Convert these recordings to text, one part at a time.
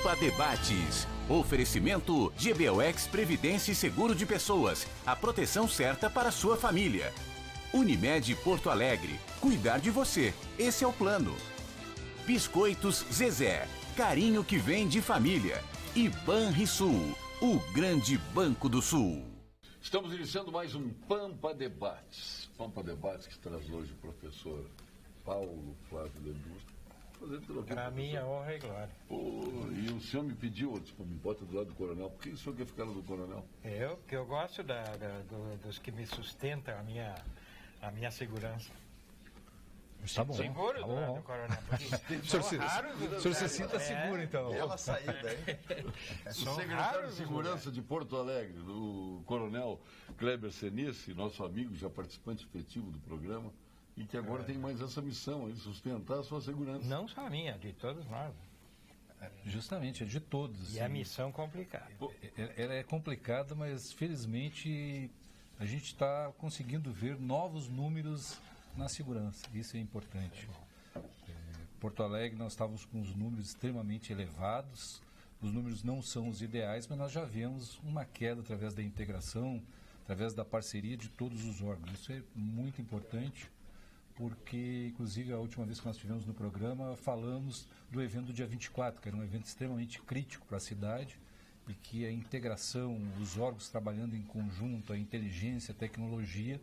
Pampa Debates. Oferecimento GBOX Previdência e Seguro de Pessoas. A proteção certa para a sua família. Unimed Porto Alegre. Cuidar de você. Esse é o plano. Biscoitos Zezé. Carinho que vem de família. E Banrisul, o grande banco do Sul. Estamos iniciando mais um Pampa Debates. Pampa Debates que traz hoje o professor Paulo Flávio Leduc. Para mim é honra e glória. E o senhor me pediu, me bota do lado do coronel. Por que o senhor quer ficar do coronel? Eu gosto dos que me sustentam a minha segurança. Tá bom. Seguro tá do bom. coronel. O senhor se sinta seguro, então. Ela saída, hein? O secretário de Segurança de Porto Alegre, do coronel Kleber Senice, nosso amigo, já participante efetivo do programa, e que agora tem mais essa missão, de sustentar a sua segurança. Não só a minha, de todos nós. Justamente, é de todos. E a missão complicada. Ela é complicada, mas felizmente a gente está conseguindo ver novos números na segurança. Isso é importante. Porto Alegre, nós estávamos com os números extremamente elevados. Os números não são os ideais, mas nós já vemos uma queda através da integração, através da parceria de todos os órgãos. Isso é muito importante, porque, inclusive, a última vez que nós estivemos no programa, falamos do evento do dia 24, que era um evento extremamente crítico para a cidade, e que a integração, os órgãos trabalhando em conjunto, a inteligência, a tecnologia,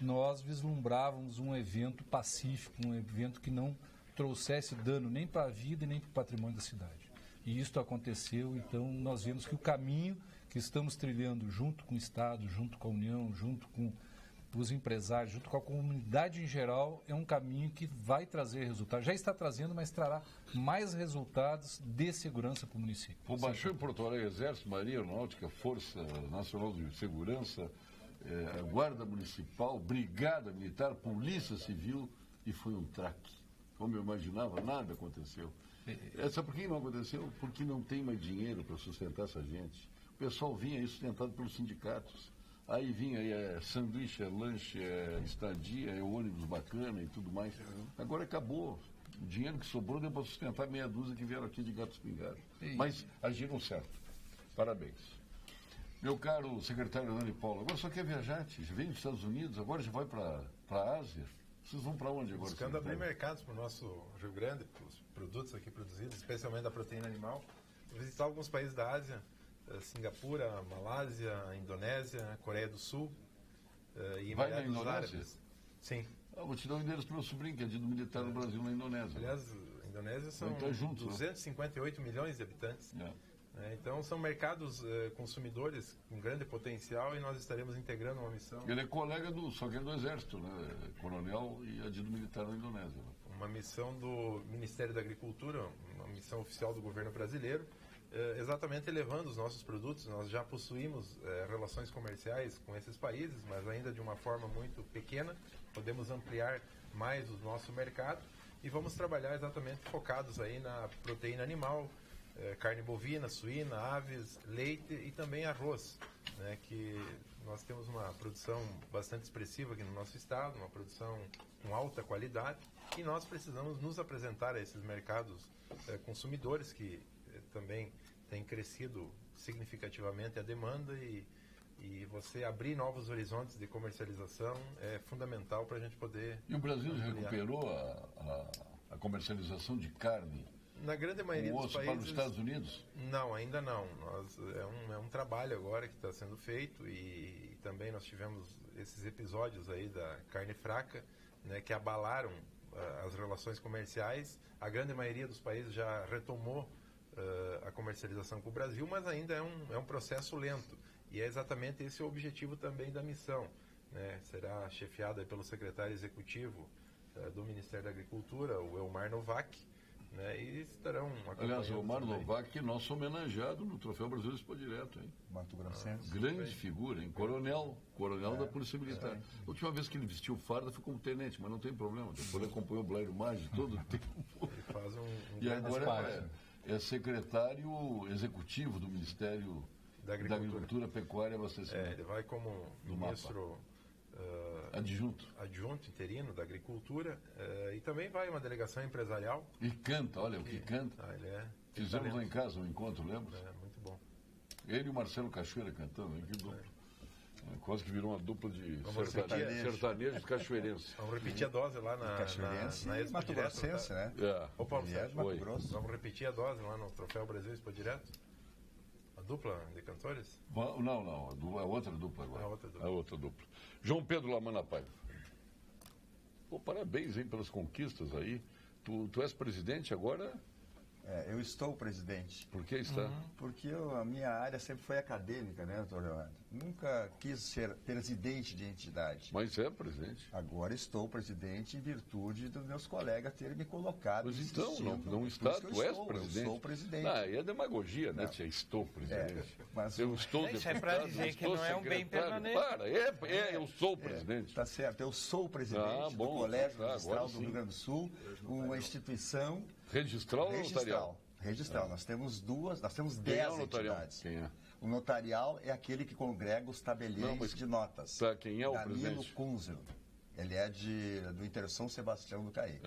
nós vislumbrávamos um evento pacífico, um evento que não trouxesse dano nem para a vida e nem para o patrimônio da cidade. E isso aconteceu, então nós vemos que o caminho que estamos trilhando junto com o Estado, junto com a União, junto com os empresários, junto com a comunidade em geral, é um caminho que vai trazer resultados. Já está trazendo, mas trará mais resultados de segurança para o município. O Baixão em Porto Alegre, Exército, Marinha Aeronáutica, Força Nacional de Segurança, Guarda Municipal, Brigada Militar, Polícia Civil, e foi um traque. Como eu imaginava, nada aconteceu. Sabe por que não aconteceu? Porque não tem mais dinheiro para sustentar essa gente. O pessoal vinha aí sustentado pelos sindicatos. Aí vinha sanduíche, lanche, estadia, ônibus bacana e tudo mais. Agora acabou. O dinheiro que sobrou deu para sustentar meia dúzia que vieram aqui de gatos pingados. Mas agiram certo. Parabéns. Meu caro secretário Hernani Paulo, agora só quer viajar, vem dos Estados Unidos, agora já vai para a Ásia. Vocês vão para onde agora? Buscando abrir mercados para o nosso Rio Grande, para os produtos aqui produzidos, especialmente da proteína animal. Visitar alguns países da Ásia, Singapura, Malásia, Indonésia, Coreia do Sul e vai na Emirados Indonésia? Árabes. Sim. Vou te dar o endereço para o meu sobrinho, que é de militar no Brasil, na Indonésia. Aliás, a Indonésia são juntos, 258 milhões de habitantes. Então são mercados consumidores com grande potencial e nós estaremos integrando uma missão. Ele é colega só que é do Exército, né? Coronel e adido militar na Indonésia. Uma missão do Ministério da Agricultura, uma missão oficial do governo brasileiro, exatamente levando os nossos produtos. Nós já possuímos relações comerciais com esses países, mas ainda de uma forma muito pequena. Podemos ampliar mais o nosso mercado e vamos trabalhar exatamente focados aí na proteína animal, carne bovina, suína, aves, leite e também arroz, né, que nós temos uma produção bastante expressiva aqui no nosso estado, uma produção com alta qualidade, e nós precisamos nos apresentar a esses mercados consumidores que também têm crescido significativamente a demanda, e você abrir novos horizontes de comercialização é fundamental para a gente poder... E o Brasil já recuperou a comercialização de carne? Na grande maioria dos países... para os Estados Unidos? Não, ainda não. É um trabalho agora que está sendo feito, e também nós tivemos esses episódios aí da carne fraca, né, que abalaram as relações comerciais. A grande maioria dos países já retomou a comercialização com o Brasil, mas ainda é um processo lento. E é exatamente esse o objetivo também da missão, né? Será chefiada pelo secretário executivo do Ministério da Agricultura, o Elmar Novak, né, e estarão acompanhando. Aliás, o Omar Novak, nosso homenageado no Troféu Brasil Expo Direto, hein? Mato Grossense. Grande figura, hein? Coronel da Polícia Militar. A última vez que ele vestiu farda foi como tenente, mas não tem problema. Depois ele acompanhou o Blairo Maggi todo o tempo. Ele faz e agora é secretário executivo do Ministério da Agricultura, Pecuária e Abastecimento. Ele vai como ministro... adjunto interino da Agricultura, e também vai uma delegação empresarial. E canta, olha o que canta. Ele é Fizemos lá em casa um encontro, lembra? É, muito bom. Ele e o Marcelo Cachoeira cantando, hein? Que dupla. Quase que virou uma dupla de Vamos sertanejos cachoeirenses. Vamos repetir a dose lá na Expo Mato Direto, Grossense, tá? né? É. Ô, Paulo Ele é de Sérgio, Mato Oi. Grosso. vamos repetir a dose lá no Troféu Brasil Expo Direto? A dupla de cantores? Não, a outra dupla agora. A outra dupla. João Pedro Lamana Paiva. Pô, parabéns, hein, pelas conquistas aí. Tu és presidente agora? Eu estou presidente. Por que está? Porque a minha área sempre foi acadêmica, né, doutor Leonardo? Nunca quis ser presidente de entidade. Mas é presidente. Agora estou presidente em virtude dos meus colegas terem me colocado. Mas então, insistindo. não Por está, isso que tu és eu presidente. sou presidente. Ah, é demagogia, né? Se estou presidente. Mas Eu estou Isso é deputado, pra dizer eu que estou não é um bem secretário. permanente. Para, eu sou presidente. Tá certo, eu sou presidente Bom, do Colégio tá, Registral agora do sim. Rio Grande do Sul, uma instituição Registral ou notarial? Registral. Nós temos 10 Quem é o notarial? entidades. Quem é? O notarial é aquele que congrega os tabeliões de notas. Tá, quem é o Danilo presidente? Kunzel. Ele é do Inter São Sebastião do Caí.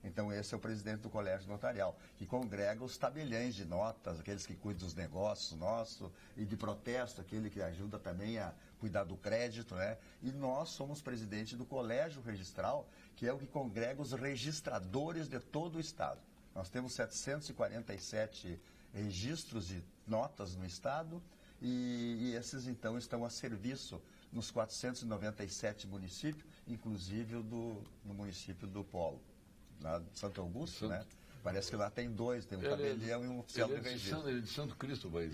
Então, esse é o presidente do Colégio Notarial, que congrega os tabeliões de notas, aqueles que cuidam dos negócios nossos, e de protesto, aquele que ajuda também a cuidar do crédito, né? E nós somos presidente do Colégio Registral, que é o que congrega os registradores de todo o Estado. Nós temos 747 registros de notas no Estado e esses, então, estão a serviço nos 497 municípios, inclusive no município do Polo, lá de Santo Augusto, né? Parece que lá tem dois, tem um tabelião e um oficial de registro. Ele é de Santo Cristo, mas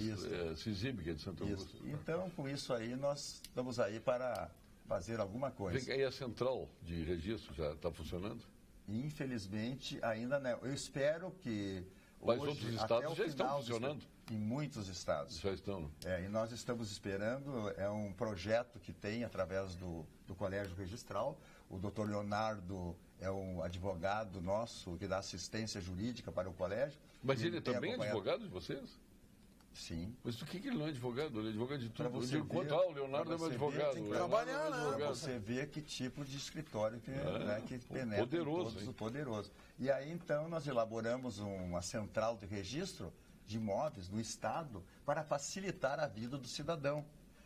se exibe que é de Santo Augusto. Então, com isso aí, nós estamos aí para fazer alguma coisa. E a central de registro já está funcionando? Infelizmente, ainda não. Eu espero que Mas hoje, outros até estados o já estão final funcionando? Em muitos estados. Já estão. E nós estamos esperando, é um projeto que tem através do Colégio Registral. O doutor Leonardo é um advogado nosso que dá assistência jurídica para o colégio. Mas ele também é advogado de vocês? Sim. Mas por que ele não é advogado? Ele é advogado de tudo. Você Eu digo, ver, o Leonardo é meu advogado. Tem que trabalhar, né? Para você ver que tipo de escritório que penetra poderoso, todos, o poderoso. E aí, então, nós elaboramos uma central de registro de imóveis no Estado para facilitar a vida do cidadão.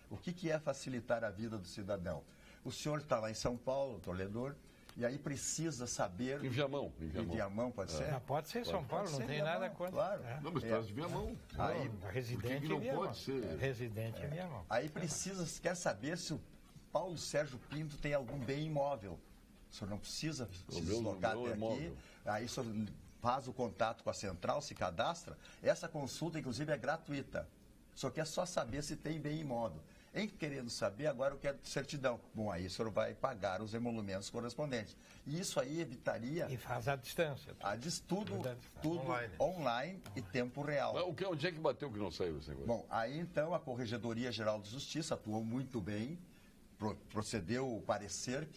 O que é facilitar a vida do cidadão? O senhor está lá em São Paulo, Toledor, e aí precisa saber... Em Viamão. Em Viamão, pode ser? Não, pode ser São Paulo, não tem nada contra. Claro. Não, mas traz de Viamão. Aí, Residente não em Viamão. pode ser? Residente em Viamão. Aí quer saber se o Paulo Sérgio Pinto tem algum bem imóvel. O senhor não precisa se deslocar até aqui. Imóvel. Aí o senhor faz o contato com a central, se cadastra. Essa consulta, inclusive, é gratuita. O senhor quer só saber se tem bem imóvel. Em querendo saber, agora eu quero certidão. Bom, aí o senhor vai pagar os emolumentos correspondentes. E isso aí evitaria... E faz à distância. Tudo online e tempo real. Onde é que bateu que não saiu esse negócio? Bom, aí então a Corregedoria Geral de Justiça atuou muito bem, procedeu o parecer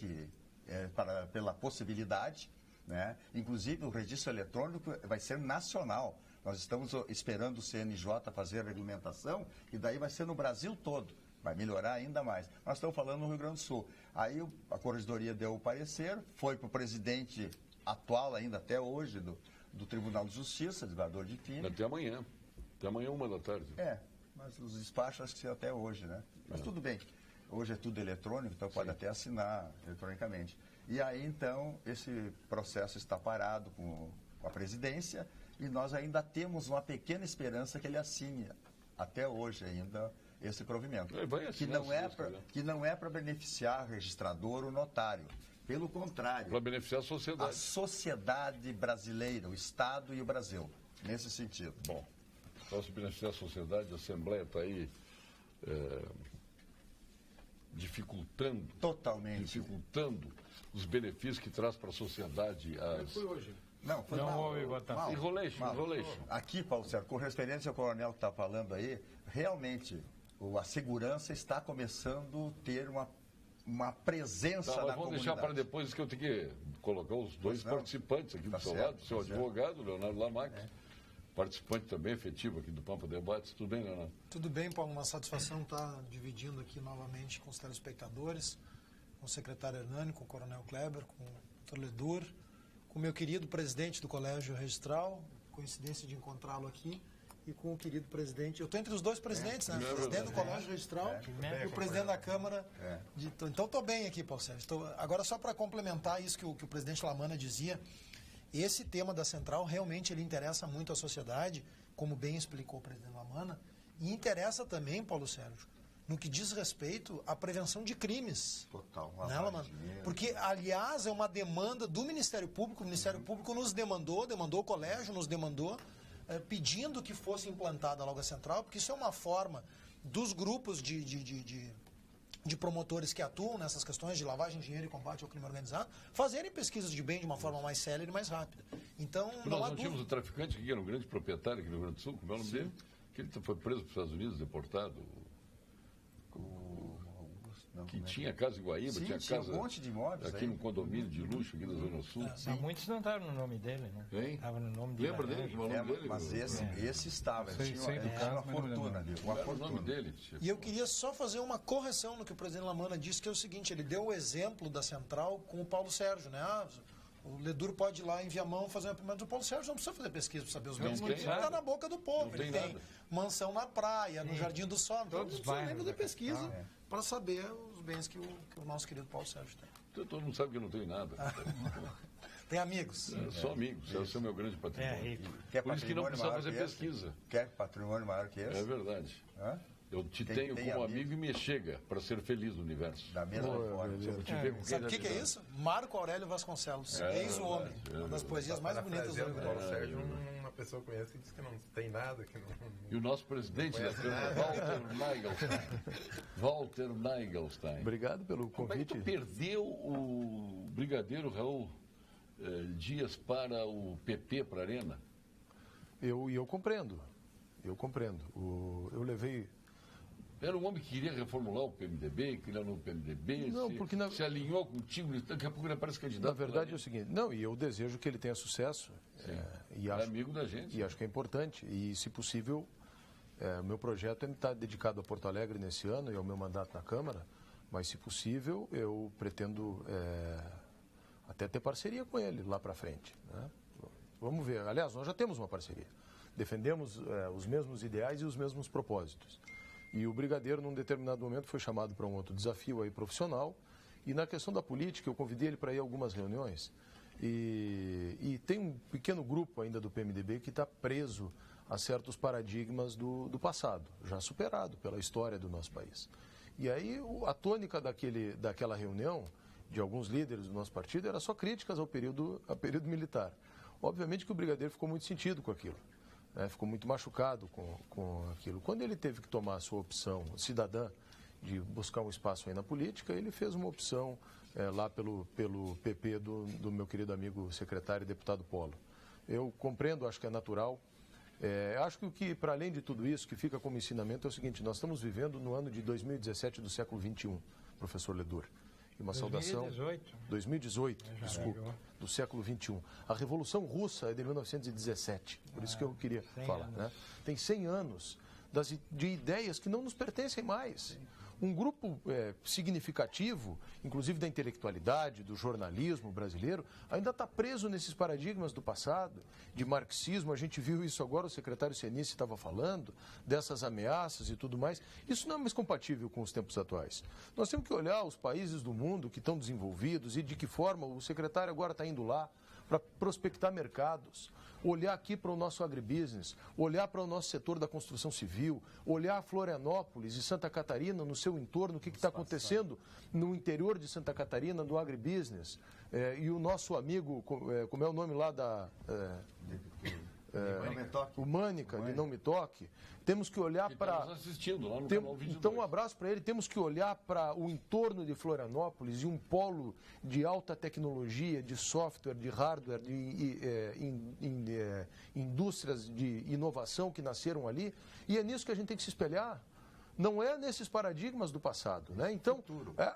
pela possibilidade, né? Inclusive o registro eletrônico vai ser nacional. Nós estamos esperando o CNJ fazer a regulamentação e daí vai ser no Brasil todo. Vai melhorar ainda mais. Nós estamos falando no Rio Grande do Sul. Aí a Corregedoria deu o parecer, foi para o presidente atual ainda até hoje do Tribunal de Justiça, desembargador de Fini. Até amanhã. Até amanhã, 13h. Mas os despachos acho que ser até hoje, né? Mas tudo bem. Hoje é tudo eletrônico, então pode até assinar eletronicamente. E aí, então, esse processo está parado com a presidência e nós ainda temos uma pequena esperança que ele assine até hoje ainda esse provimento. Que não é para beneficiar o registrador ou notário. Pelo contrário. Para beneficiar a sociedade. A sociedade brasileira, o Estado e o Brasil. Nesse sentido. Bom, para se beneficiar a sociedade, a Assembleia está aí dificultando. Totalmente. Dificultando os benefícios que traz para a sociedade. Foi hoje. Não, foi Não mal. houve votação. Enrolation. Aqui, Paulo Sérgio, com referência ao coronel que está falando aí, realmente a segurança está começando a ter uma presença na vamos comunidade. deixar para depois que eu tenho que colocar os dois participantes aqui do seu lado, seu advogado, Leonardo Lamac, participante também efetivo aqui do Pampa Debates. Tudo bem, Leonardo? Tudo bem, Paulo. Uma satisfação estar dividindo aqui novamente com os telespectadores, com o secretário Hernani, com o coronel Kleber, com o Toledor, com o meu querido presidente do Colégio Registral, coincidência de encontrá-lo aqui e com o querido presidente. Eu estou entre os dois presidentes, né? O presidente do Colégio Registral e o presidente da Câmara. Então estou bem aqui, Paulo Sérgio. Agora, só para complementar isso que o presidente Lamana dizia, esse tema da central realmente ele interessa muito à sociedade, como bem explicou o presidente Lamana, e interessa também, Paulo Sérgio, no que diz respeito à prevenção de crimes. Total. Né, Lamana? Porque, aliás, é uma demanda do Ministério Público. O Ministério Público nos demandou o colégio, nos demandou, pedindo que fosse implantada logo a central, porque isso é uma forma dos grupos de promotores que atuam nessas questões de lavagem de dinheiro e combate ao crime organizado, fazerem pesquisas de bem de uma forma mais célere e mais rápida. Então, nós não tínhamos um traficante que era um grande proprietário aqui no Rio Grande do Sul, como é o nome dele? Que ele foi preso para os Estados Unidos, deportado. Que tinha casa em Guaíba, Sim, tinha casa um monte de imóveis aqui no condomínio de luxo, aqui na Zona Sul. Muitos não estavam no nome dele, né? Estava no nome Lembra dele? Como é o nome dele? Mas esse estava, ele tinha uma fortuna ali. Qual era o nome dele? E eu queria só fazer uma correção no que o presidente Lamana disse, que é o seguinte, ele deu o exemplo da central com o Paulo Sérgio, né? O Ledur pode ir lá em Viamão fazer uma primeira. O Paulo Sérgio não precisa fazer pesquisa para saber os bens. Ele está na boca do povo. Ele tem mansão na praia, no Jardim do Sol. Então, não precisa nem fazer pesquisa para saber os bens que o nosso querido Paulo Sérgio tem. Todo mundo sabe que eu não tenho nada. Tem amigos? Só amigos. Esse é o meu grande patrimônio. Por isso que não precisa fazer pesquisa. Quer patrimônio maior que esse? É verdade. Eu te tenho como amigo e me chega para ser feliz no universo. Da mesma forma. Sabe o que é isso? Marco Aurélio Vasconcelos. Eis o homem. Uma das poesias mais bonitas do mundo. Paulo Sérgio, uma pessoa conhece que diz que não tem nada. Que não... E o nosso presidente da Câmara, Walter Nagelstein. Obrigado pelo convite. Como é que tu perdeu o brigadeiro Raul Dias para o PP, para a Arena? Eu compreendo. Eu levei... Era um homem que queria reformular o PMDB, queria no PMDB, se alinhou contigo, daqui a pouco ele aparece candidato. Na verdade é o seguinte, e eu desejo que ele tenha sucesso. E acho, amigo da gente. E acho que é importante. E, se possível, meu projeto está dedicado a Porto Alegre nesse ano e ao meu mandato na Câmara, mas, se possível, eu pretendo até ter parceria com ele lá para frente. Né? Vamos ver. Aliás, nós já temos uma parceria. Defendemos os mesmos ideais e os mesmos propósitos. E o brigadeiro, num determinado momento, foi chamado para um outro desafio aí profissional. E na questão da política, eu convidei ele para ir a algumas reuniões. E tem um pequeno grupo ainda do PMDB que está preso a certos paradigmas do passado, já superado pela história do nosso país. E aí a tônica daquela reunião, de alguns líderes do nosso partido, era só críticas ao período militar. Obviamente que o brigadeiro ficou muito sentido com aquilo. Ficou muito machucado com aquilo. Quando ele teve que tomar a sua opção cidadã de buscar um espaço aí na política, ele fez uma opção lá pelo PP do meu querido amigo secretário e deputado Polo. Eu compreendo, acho que é natural. Acho que para além de tudo isso, que fica como ensinamento é o seguinte, nós estamos vivendo no ano de 2017 do século XXI, professor Ledur. E uma 2018, desculpa, do século XXI. A Revolução Russa é de 1917, por isso que eu queria falar. Né? Tem 100 anos de ideias que não nos pertencem mais. Um grupo significativo, inclusive da intelectualidade, do jornalismo brasileiro, ainda está preso nesses paradigmas do passado, de marxismo. A gente viu isso agora, o secretário Senice estava falando, dessas ameaças e tudo mais. Isso não é mais compatível com os tempos atuais. Nós temos que olhar os países do mundo que estão desenvolvidos e de que forma o secretário agora está indo lá para prospectar mercados, olhar aqui para o nosso agribusiness, olhar para o nosso setor da construção civil, olhar Florianópolis e Santa Catarina no seu entorno, o que está acontecendo no interior de Santa Catarina, do agribusiness. E o nosso amigo, como é o nome lá da... o Mânica, de Não Me Toque, temos que olhar para... Então, um abraço para ele. Temos que olhar para o entorno de Florianópolis e um polo de alta tecnologia, de software, de hardware, de indústrias de inovação que nasceram ali. E é nisso que a gente tem que se espelhar. Não é nesses paradigmas do passado, né? Então,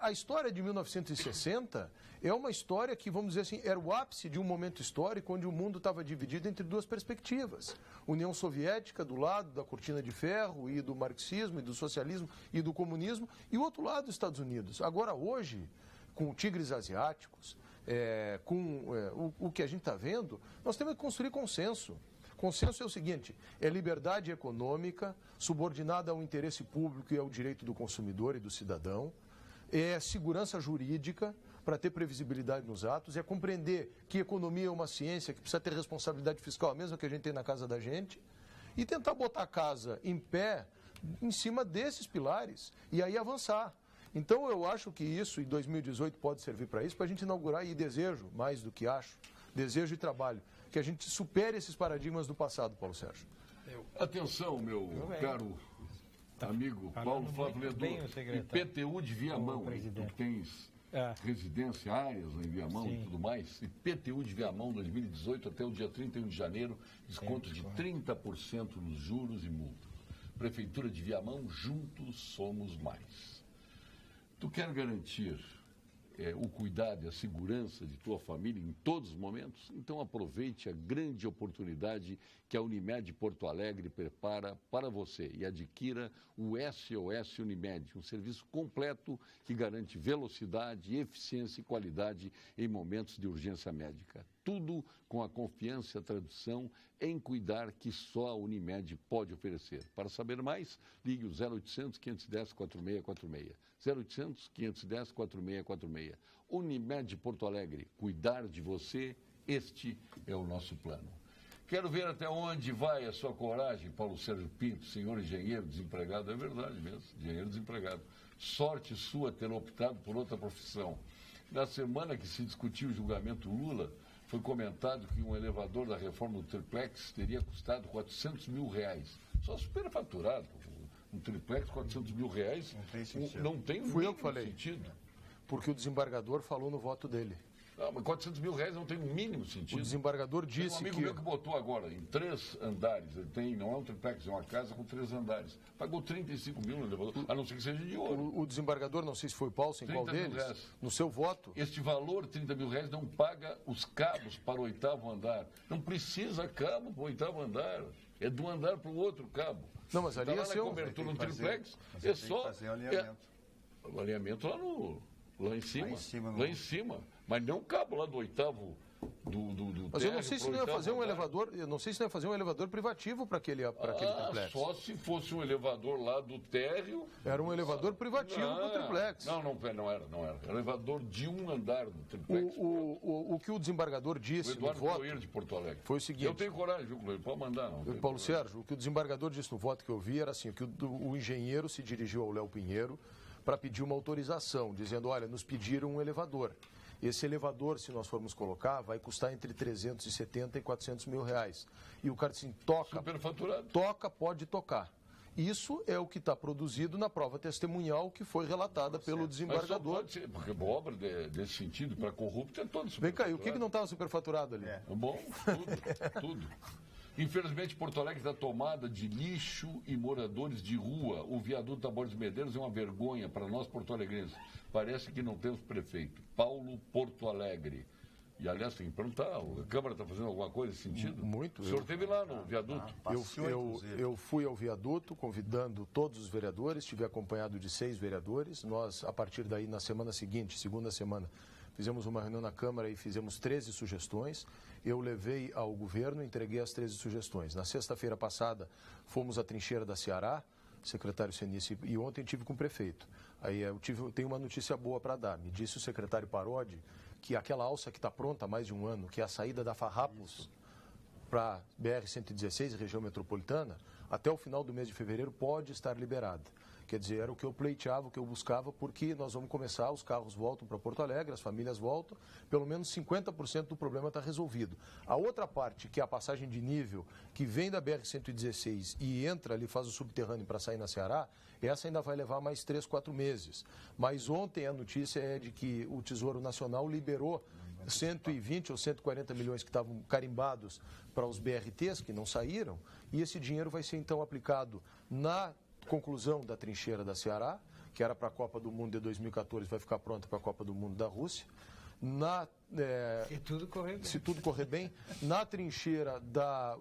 a história de 1960 é uma história que, vamos dizer assim, era o ápice de um momento histórico onde o mundo estava dividido entre duas perspectivas. União Soviética, do lado da cortina de ferro e do marxismo e do socialismo e do comunismo, e o outro lado, os Estados Unidos. Agora, hoje, com tigres asiáticos, o que a gente está vendo, nós temos que construir consenso Consenso é o seguinte, é liberdade econômica subordinada ao interesse público e ao direito do consumidor e do cidadão, é segurança jurídica para ter previsibilidade nos atos, é compreender que economia é uma ciência que precisa ter responsabilidade fiscal, a mesma que a gente tem na casa da gente, e tentar botar a casa em pé em cima desses pilares e aí avançar. Então eu acho que isso em 2018 pode servir para isso, para a gente inaugurar, e desejo, mais do que acho, desejo e trabalho, que a gente supere esses paradigmas do passado, Paulo Sérgio. Atenção, meu caro amigo Paulo Flávio Ledor, IPTU de Viamão, tu tens residência, áreas em Viamão e tudo mais, IPTU de Viamão 2018 até o dia 31 de janeiro, desconto de 30% nos juros e multas. Prefeitura de Viamão, juntos somos mais. Tu quer garantir o cuidado e a segurança de tua família em todos os momentos? Então aproveite a grande oportunidade que a Unimed Porto Alegre prepara para você e adquira o SOS Unimed, um serviço completo que garante velocidade, eficiência e qualidade em momentos de urgência médica. Tudo com a confiança e a tradução em cuidar que só a Unimed pode oferecer. Para saber mais, ligue o 0800 510 4646. 0800 510 4646. Unimed Porto Alegre, cuidar de você, este é o nosso plano. Quero ver até onde vai a sua coragem, Paulo Sérgio Pinto, senhor engenheiro desempregado. É verdade mesmo, engenheiro desempregado. Sorte sua ter optado por outra profissão. Na semana que se discutiu o julgamento Lula, foi comentado que um elevador da reforma do triplex teria custado R$400 mil. Só superfaturado. Um triplex, R$400 mil. Não tem sentido. Não tem Fui eu que falei. sentido. Porque o desembargador falou no voto dele. Mas R$400 mil não tem o mínimo sentido. O desembargador disse tem um amigo meu que botou agora em 3 andares. Ele tem, não é um triplex, é uma casa com 3 andares. Pagou 35 mil no elevador, a não ser que seja de ouro. O desembargador, não sei se foi o Paulson, qual deles, no seu voto. Este valor, R$30 mil, não paga os cabos para o 8º andar. Não precisa cabo para o 8º andar. É de um andar para o outro cabo. Não, mas ali tá é seu. Cobertura no triplex, é só fazer o alinhamento. O alinhamento lá em cima. Mas não cabo lá do 8º do Mas eu não sei se não ia fazer um elevador, eu não sei se não ia fazer um elevador privativo para aquele triplex. Só se fosse um elevador lá do térreo. Era um elevador privativo para o triplex. Não era. Era um elevador de um andar do triplex. O que o desembargador disse no voto de Porto Alegre foi o seguinte. Eu tenho coragem, viu, Cleber? Pode mandar, não. Paulo Sérgio, o que o desembargador disse no voto que eu vi era assim, que o engenheiro se dirigiu ao Léo Pinheiro para pedir uma autorização, dizendo, olha, nos pediram um elevador. Esse elevador, se nós formos colocar, vai custar entre 370 e 400 mil reais. E o cara disse assim, toca, pode tocar. Isso é o que está produzido na prova testemunhal que foi relatada pelo desembargador. Mas só pode ser, porque obra desse sentido, para corrupto, é todo superfaturado. Vem cá, e o que não estava superfaturado ali? Bom, tudo. Infelizmente, Porto Alegre está tomada de lixo e moradores de rua. O viaduto da Borges Medeiros é uma vergonha para nós porto-alegrenses. Parece que não temos prefeito. Paulo Porto Alegre. E, aliás, tem que perguntar, a Câmara está fazendo alguma coisa nesse sentido? Muito. O senhor esteve lá no viaduto? Eu fui ao viaduto, convidando todos os vereadores, estive acompanhado de 6 vereadores. Nós, a partir daí, na semana seguinte, segunda semana, fizemos uma reunião na Câmara e fizemos 13 sugestões. Eu levei ao governo, entreguei as 13 sugestões. Na sexta-feira passada, fomos à trincheira da Ceará, secretário Senice, e ontem tive com o prefeito. Aí eu tenho uma notícia boa para dar. Me disse o secretário Parodi que aquela alça que está pronta há mais de um ano, que é a saída da Farrapos para BR-116, região metropolitana, até o final do mês de fevereiro pode estar liberada. Quer dizer, era o que eu pleiteava, o que eu buscava, porque nós vamos começar, os carros voltam para Porto Alegre, as famílias voltam, pelo menos 50% do problema está resolvido. A outra parte, que é a passagem de nível, que vem da BR-116 e entra ali, faz o subterrâneo para sair na Ceará, essa ainda vai levar mais 3, 4 meses. Mas ontem a notícia é de que o Tesouro Nacional liberou 120 ou 140 milhões que estavam carimbados para os BRTs, que não saíram, e esse dinheiro vai ser então aplicado na conclusão da trincheira da Ceará, que era para a Copa do Mundo de 2014, vai ficar pronta para a Copa do Mundo da Rússia. Se tudo correr bem. Na trincheira da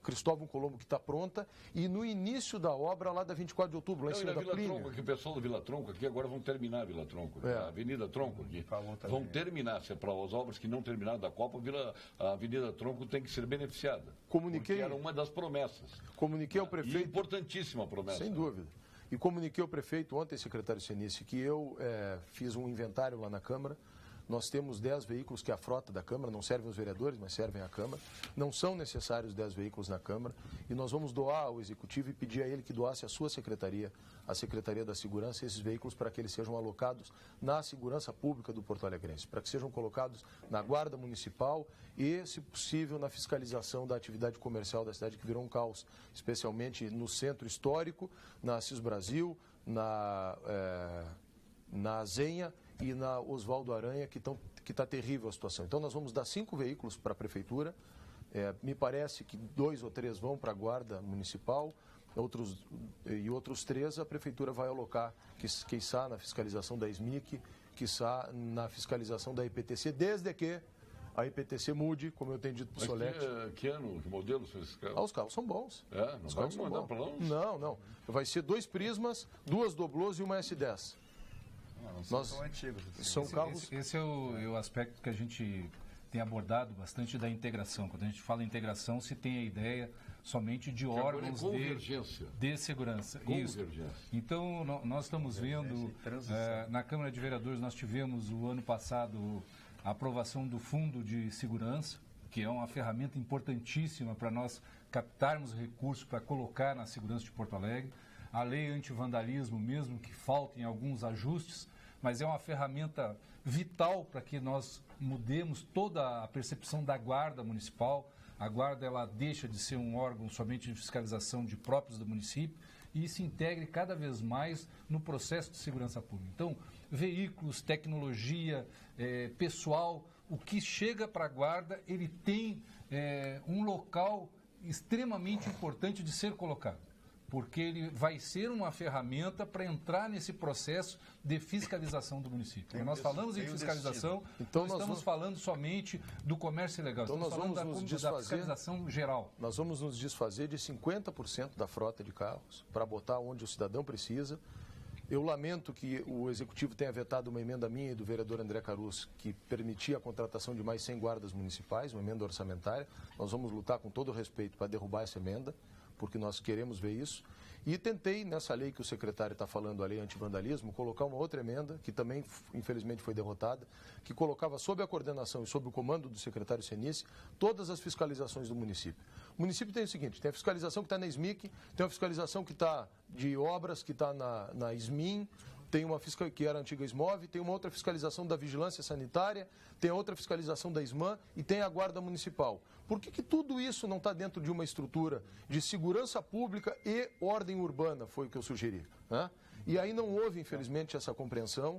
Cristóvão Colombo, que está pronta, e no início da obra lá da 24 de outubro, lá em cima da Plínio. Tronco, aqui, o pessoal da Vila Tronco aqui agora vão terminar a Vila Tronco, a Avenida Tronco aqui. Vão terminar, se é para as obras que não terminaram da Copa, a Avenida Tronco tem que ser beneficiada. Porque era uma das promessas. Comuniquei ao prefeito. E importantíssima promessa. Sem dúvida. E comuniquei ao prefeito ontem, secretário Senice, que eu fiz um inventário lá na Câmara. Nós temos 10 veículos que é a frota da Câmara, não servem aos vereadores, mas servem à Câmara. Não são necessários 10 veículos na Câmara. E nós vamos doar ao Executivo e pedir a ele que doasse a sua secretaria, a Secretaria da Segurança, esses veículos para que eles sejam alocados na segurança pública do Porto Alegrense, para que sejam colocados na Guarda Municipal e, se possível, na fiscalização da atividade comercial da cidade, que virou um caos, especialmente no centro histórico, na Assis Brasil, na Zenha e na Oswaldo Aranha, que está terrível a situação. Então, nós vamos dar 5 veículos para a Prefeitura, me parece que 2 ou 3 vão para a Guarda Municipal, outros 3 a Prefeitura vai alocar, quiçá na fiscalização da SMIC, quiçá na fiscalização da IPTC, desde que a IPTC mude, como eu tenho dito para o Solete. Que ano, que modelo são esses carros? Os carros são bons. Não vai mandar para lá? Não. Vai ser 2 Prismas, 2 Doblôs e uma S10. São antigos. São carros... Esse é o aspecto que a gente tem abordado bastante da integração. Quando a gente fala em integração, se tem a ideia somente de órgãos de segurança. Convergência. Isso. Então, nós estamos vendo, na Câmara de Vereadores, nós tivemos o ano passado a aprovação do Fundo de Segurança, que é uma ferramenta importantíssima para nós captarmos recursos para colocar na segurança de Porto Alegre. A lei anti-vandalismo, mesmo que faltem alguns ajustes, mas é uma ferramenta vital para que nós mudemos toda a percepção da Guarda Municipal. A Guarda ela deixa de ser um órgão somente de fiscalização de próprios do município e se integre cada vez mais no processo de segurança pública. Então, veículos, tecnologia, pessoal, o que chega para a Guarda, ele tem um local extremamente importante de ser colocado, porque ele vai ser uma ferramenta para entrar nesse processo de fiscalização do município. Quando nós falamos em fiscalização, então nós estamos falando somente do comércio ilegal. Então estamos falando da fiscalização geral. Nós vamos nos desfazer de 50% da frota de carros para botar onde o cidadão precisa. Eu lamento que o Executivo tenha vetado uma emenda minha e do vereador André Carus, que permitia a contratação de mais 100 guardas municipais, uma emenda orçamentária. Nós vamos lutar com todo o respeito para derrubar essa emenda, porque nós queremos ver isso. E tentei, nessa lei que o secretário está falando, a lei anti-vandalismo, colocar uma outra emenda, que também, infelizmente, foi derrotada, que colocava sob a coordenação e sob o comando do secretário Senice todas as fiscalizações do município. O município tem o seguinte, tem a fiscalização que está na SMIC, tem a fiscalização que está de obras, que está na SMIN, tem uma fiscal que era a antiga SMOV, tem uma outra fiscalização da vigilância sanitária, tem a outra fiscalização da SMAN e tem a Guarda Municipal. Por que tudo isso não está dentro de uma estrutura de segurança pública e ordem urbana, foi o que eu sugeri, né? E aí não houve, infelizmente, essa compreensão.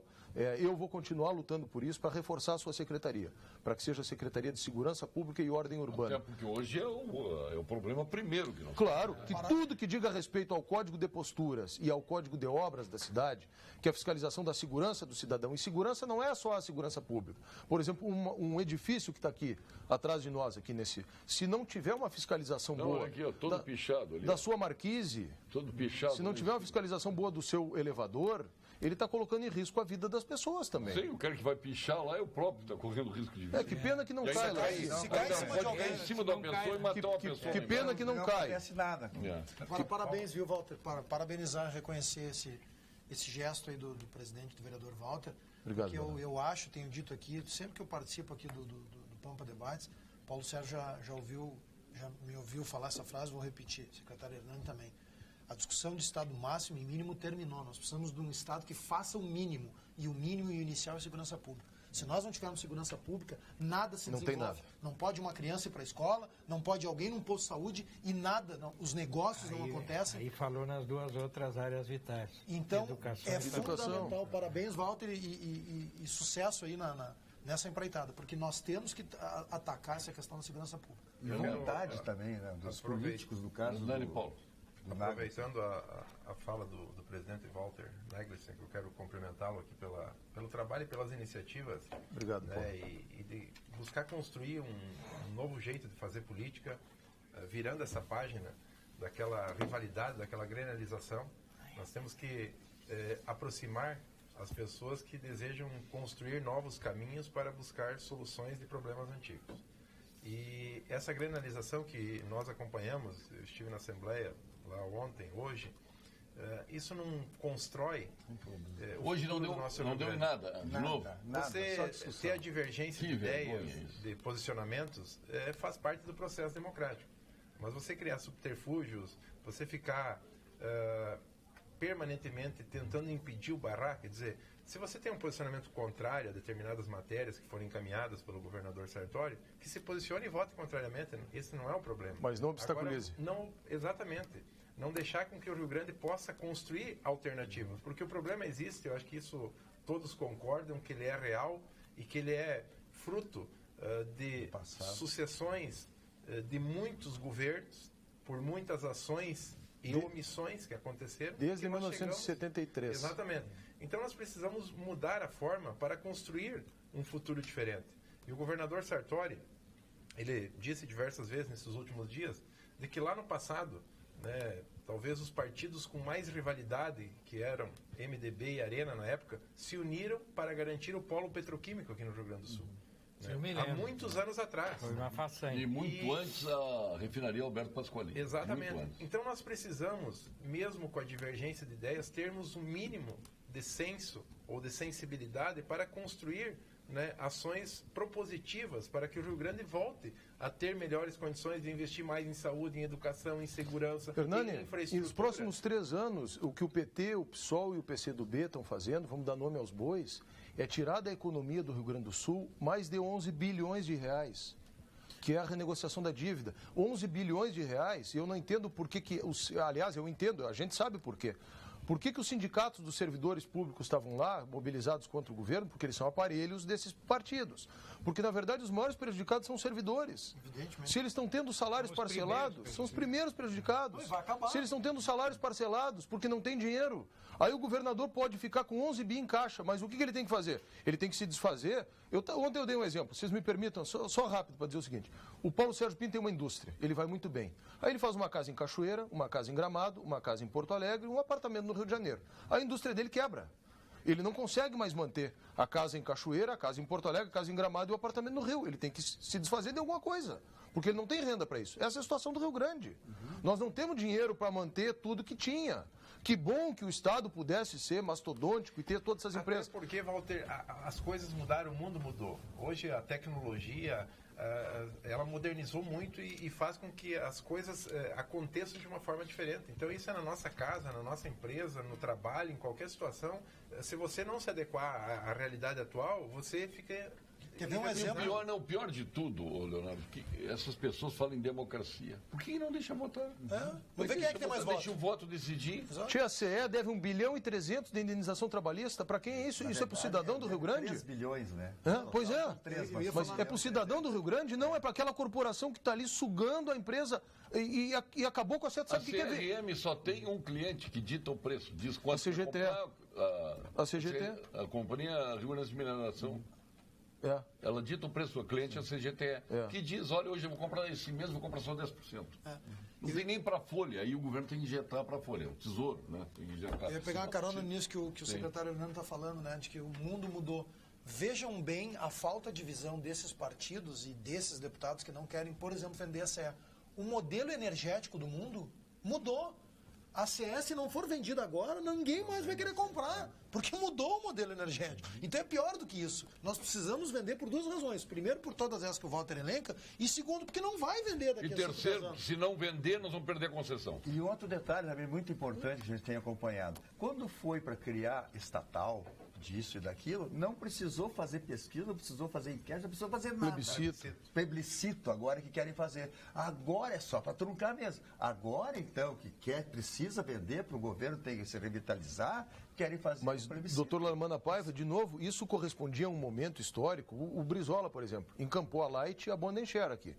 Eu vou continuar lutando por isso para reforçar a sua secretaria, para que seja a Secretaria de Segurança Pública e Ordem Urbana. Até porque hoje é o problema primeiro que nós Claro, que tudo que diga respeito ao Código de Posturas e ao Código de Obras da cidade, que é a fiscalização da segurança do cidadão. E segurança não é só a segurança pública. Por exemplo, um edifício que está aqui, atrás de nós, aqui nesse... Se não tiver uma fiscalização boa... Aqui, ó, todo pichado ali. Da sua marquise... Todo pichado. Se não tiver uma fiscalização boa do seu elevador, ele está colocando em risco a vida das pessoas também. Sim, o cara que vai pichar lá é o próprio que está correndo risco de vida. Que pena que não cai lá. Se cai em cima de alguém, em cima da pessoa e matar uma pessoa. Que pena que não cai. Não acontece nada. Agora, parabéns, viu, Walter? Parabenizar, reconhecer esse gesto aí do presidente, do vereador Walter. Obrigado. Que eu acho, tenho dito aqui, sempre que eu participo aqui do Pampa Debates, Paulo Sérgio já me ouviu falar essa frase, vou repetir, secretário Hernani também. A discussão de Estado máximo e mínimo terminou. Nós precisamos de um Estado que faça o mínimo. E o mínimo e o inicial é segurança pública. Se nós não tivermos segurança pública, nada se desenvolve. Não tem nada. Não pode uma criança ir para a escola, não pode alguém num posto de saúde e nada, os negócios não acontecem. Aí falou nas 2 outras áreas vitais. Então, educação é fundamental. Parabéns, Walter, e sucesso aí nessa empreitada, porque nós temos que atacar essa questão da segurança pública. E vontade também, né, dos políticos, no caso Paulo. Aproveitando a fala do presidente Walter Neglissen, que eu quero cumprimentá-lo aqui pelo trabalho e pelas iniciativas. Obrigado, Paulo. E de buscar construir um novo jeito de fazer política, virando essa página daquela rivalidade, daquela granalização. Nós temos que aproximar as pessoas que desejam construir novos caminhos para buscar soluções de problemas antigos. E essa granalização que nós acompanhamos, eu estive na Assembleia lá ontem, hoje, isso não constrói... hoje não deu em nada, de novo. Você ter a divergência de ideias, de posicionamentos, faz parte do processo democrático. Mas você criar subterfúgios, você ficar permanentemente tentando impedir o barrar, quer dizer, se você tem um posicionamento contrário a determinadas matérias que foram encaminhadas pelo governador Sartori, que se posicione e vote contrariamente, esse não é o problema. Mas não obstaculize. Exatamente. Não deixar com que o Rio Grande possa construir alternativas, porque o problema existe, eu acho que isso todos concordam, que ele é real e que ele é fruto de sucessões de muitos governos, por muitas ações e omissões que aconteceram. Desde 1973. Exatamente. Então nós precisamos mudar a forma para construir um futuro diferente. E o governador Sartori, ele disse diversas vezes nesses últimos dias, de que lá no passado, né, talvez os partidos com mais rivalidade, que eram MDB e Arena na época, se uniram para garantir o polo petroquímico aqui no Rio Grande do Sul. Há muitos anos atrás. Foi uma façanha. E muito antes a refinaria Alberto Pasqualini. Exatamente. Então nós precisamos, mesmo com a divergência de ideias, termos um mínimo de senso ou de sensibilidade para construir, né, ações propositivas para que o Rio Grande volte a ter melhores condições de investir mais em saúde, em educação, em segurança, Hernani, em infraestrutura. E nos próximos 3 anos, o que o PT, o PSOL e o PCdoB estão fazendo, vamos dar nome aos bois, é tirar da economia do Rio Grande do Sul mais de 11 bilhões de reais, que é a renegociação da dívida. 11 bilhões de reais, e eu não entendo por que aliás, eu entendo, a gente sabe por quê. Por que os sindicatos dos servidores públicos estavam lá, mobilizados contra o governo? Porque eles são aparelhos desses partidos. Porque, na verdade, os maiores prejudicados são os servidores. Evidentemente. Se eles estão tendo salários parcelados, são os primeiros prejudicados. Vai acabar. Se eles estão tendo salários parcelados, porque não tem dinheiro. Aí o governador pode ficar com 11 bi em caixa, mas o que ele tem que fazer? Ele tem que se desfazer. Ontem eu dei um exemplo, vocês me permitam, só rápido para dizer o seguinte. O Paulo Sérgio Pinto tem uma indústria, ele vai muito bem. Aí ele faz uma casa em Cachoeira, uma casa em Gramado, uma casa em Porto Alegre, um apartamento no Rio de Janeiro. A indústria dele quebra. Ele não consegue mais manter a casa em Cachoeira, a casa em Porto Alegre, a casa em Gramado e o apartamento no Rio. Ele tem que se desfazer de alguma coisa, porque ele não tem renda para isso. Essa é a situação do Rio Grande. Nós não temos dinheiro para manter tudo que tinha. Que bom que o Estado pudesse ser mastodôntico e ter todas essas empresas. Até porque, Walter, as coisas mudaram, o mundo mudou. Hoje a tecnologia, ela modernizou muito e faz com que as coisas aconteçam de uma forma diferente. Então isso é na nossa casa, na nossa empresa, no trabalho, em qualquer situação. Se você não se adequar à realidade atual, você fica... Quer ver um exemplo? O pior de tudo, Leonardo, que essas pessoas falam em democracia. Por que não deixa votar? Vamos ver quem é que tem mais votos. Deixa o voto decidir. Tia CE deve 1,3 bilhão de indenização trabalhista. Para quem é isso? Isso é para o cidadão do Rio Grande? 3 bilhões, né? Pois é. Mas é para o cidadão do Rio Grande? Não, é para aquela corporação que está ali sugando a empresa e acabou com a certa... A CRM só tem um cliente que dita o preço. Diz quanto a CGT. A CGT. A Companhia Rio Grande de Mineração. Ela dita o preço do cliente, a CGTE, que diz, olha, hoje eu vou comprar esse mês, vou comprar só 10%. Não tem nem para a folha, aí o governo tem que injetar para a folha, o tesouro, né? Tem que injetar. Eu ia pegar uma carona nisso que o secretário Hernando está falando, né? De que o mundo mudou. Vejam bem a falta de visão desses partidos e desses deputados que não querem, por exemplo, vender a CE. O modelo energético do mundo mudou. A CE, se não for vendida agora, ninguém mais vai querer comprar, porque mudou o modelo energético. Então é pior do que isso. Nós precisamos vender por 2 razões. Primeiro, por todas essas que o Walter elenca, e segundo, porque não vai vender daqui a 5 anos. E terceiro, se não vender, nós vamos perder a concessão. E outro detalhe também muito importante que a gente tem acompanhado. Quando foi para criar estatal disso e daquilo, não precisou fazer pesquisa, não precisou fazer enquete, não precisou fazer nada. Plebiscito agora que querem fazer. Agora é só para truncar mesmo. Agora, então, que precisa vender para o governo tem que se revitalizar, querem fazer. Mas, doutor Larmana Paiva, de novo, isso correspondia a um momento histórico. O Brizola, por exemplo, encampou a Light e a Bondencher aqui.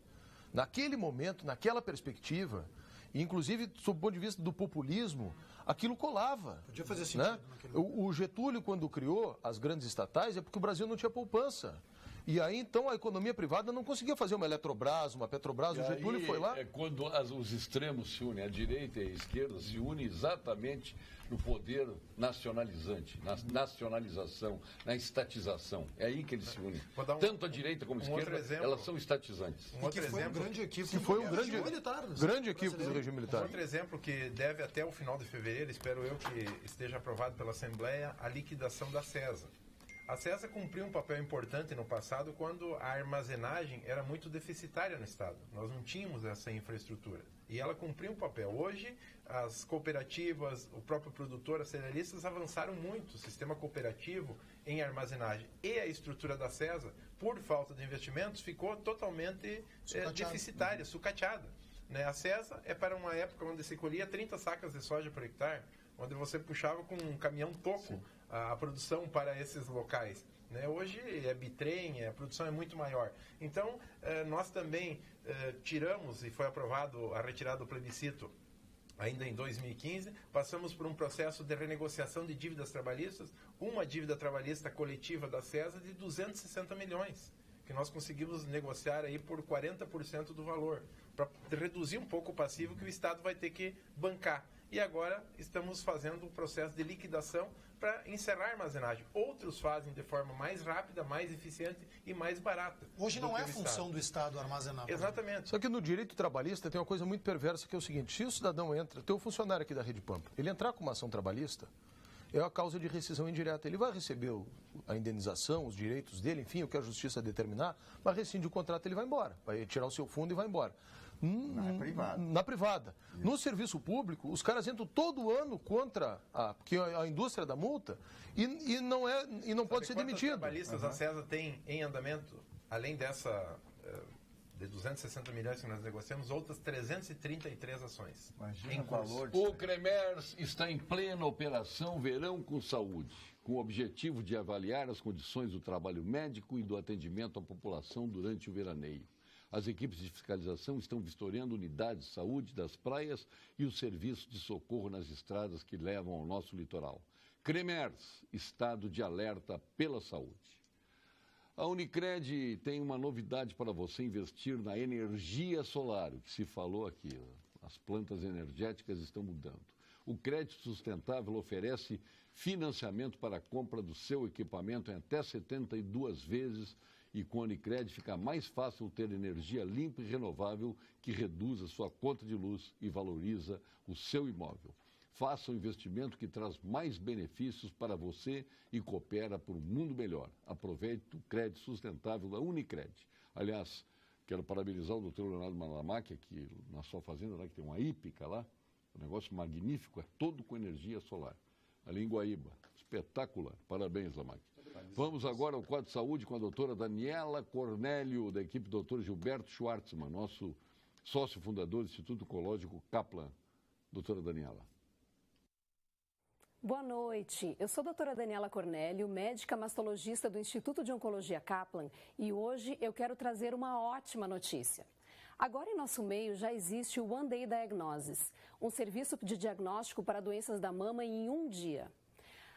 Naquele momento, naquela perspectiva, E, inclusive, sob o ponto de vista do populismo, aquilo colava. Podia fazer sentido. Né? O Getúlio, quando criou as grandes estatais, é porque o Brasil não tinha poupança. E aí, então, a economia privada não conseguia fazer uma Eletrobras, uma Petrobras. O Getúlio foi lá... É quando os extremos se unem, a direita e a esquerda se unem exatamente no poder nacionalizante, na nacionalização, na estatização. É aí que eles se unem. Tanto a direita como a esquerda, elas são estatizantes. E que foi um grande equívoco. Que foi um grande equívoco do regime militar. Outro exemplo que deve até o final de fevereiro, espero eu que esteja aprovado pela Assembleia, a liquidação da CESA. A CESA cumpriu um papel importante no passado quando a armazenagem era muito deficitária no Estado. Nós não tínhamos essa infraestrutura. E ela cumpriu um papel. Hoje, as cooperativas, o próprio produtor, as cerealistas avançaram muito. O sistema cooperativo em armazenagem e a estrutura da CESA, por falta de investimentos, ficou totalmente deficitária, sucateada. Né? A CESA é para uma época onde se colhia 30 sacas de soja por hectare, onde você puxava com um caminhão toco a produção para esses locais. Né? Hoje é bitrem, a produção é muito maior. Então, nós também tiramos, e foi aprovado a retirada do plebiscito ainda em 2015, passamos por um processo de renegociação de dívidas trabalhistas, uma dívida trabalhista coletiva da CESA de 260 milhões, que nós conseguimos negociar aí por 40% do valor, para reduzir um pouco o passivo que o Estado vai ter que bancar. E agora estamos fazendo um processo de liquidação para encerrar a armazenagem. Outros fazem de forma mais rápida, mais eficiente e mais barata. Hoje não é função do Estado armazenar. Exatamente. Só que no direito trabalhista tem uma coisa muito perversa, que é o seguinte: se o cidadão entra, tem um funcionário aqui da Rede Pampa, ele entrar com uma ação trabalhista, é a causa de rescisão indireta. Ele vai receber a indenização, os direitos dele, enfim, o que a justiça determinar, mas rescinde o contrato, ele vai embora, vai tirar o seu fundo e vai embora. Na privada. No serviço público, os caras entram todo ano contra a indústria da multa e não pode ser demitido. Quantos trabalhistas a CESA tem em andamento, além dessa de 260 milhões que nós negociamos, outras 333 ações. Imagina o valor. O CREMERS está em plena operação Verão com Saúde, com o objetivo de avaliar as condições do trabalho médico e do atendimento à população durante o veraneio. As equipes de fiscalização estão vistoriando unidades de saúde das praias e os serviços de socorro nas estradas que levam ao nosso litoral. CREMERS, estado de alerta pela saúde. A Unicred tem uma novidade para você investir na energia solar, o que se falou aqui. As plantas energéticas estão mudando. O crédito sustentável oferece financiamento para a compra do seu equipamento em até 72 vezes. E com a Unicred fica mais fácil ter energia limpa e renovável que reduz a sua conta de luz e valoriza o seu imóvel. Faça um investimento que traz mais benefícios para você e coopera por um mundo melhor. Aproveite o crédito sustentável da Unicred. Aliás, quero parabenizar o doutor Leonardo Malamac, aqui na sua fazenda, lá, que tem uma hípica lá. Um negócio magnífico, é todo com energia solar. Ali em Guaíba. Espetacular. Parabéns, Lamac. Vamos agora ao quadro de saúde com a doutora Daniela Cornélio, da equipe do Dr. Gilberto Schwartzman, nosso sócio fundador do Instituto Oncológico Kaplan. Doutora Daniela. Boa noite. Eu sou a doutora Daniela Cornélio, médica mastologista do Instituto de Oncologia Kaplan, e hoje eu quero trazer uma ótima notícia. Agora em nosso meio já existe o One Day Diagnosis, um serviço de diagnóstico para doenças da mama em um dia.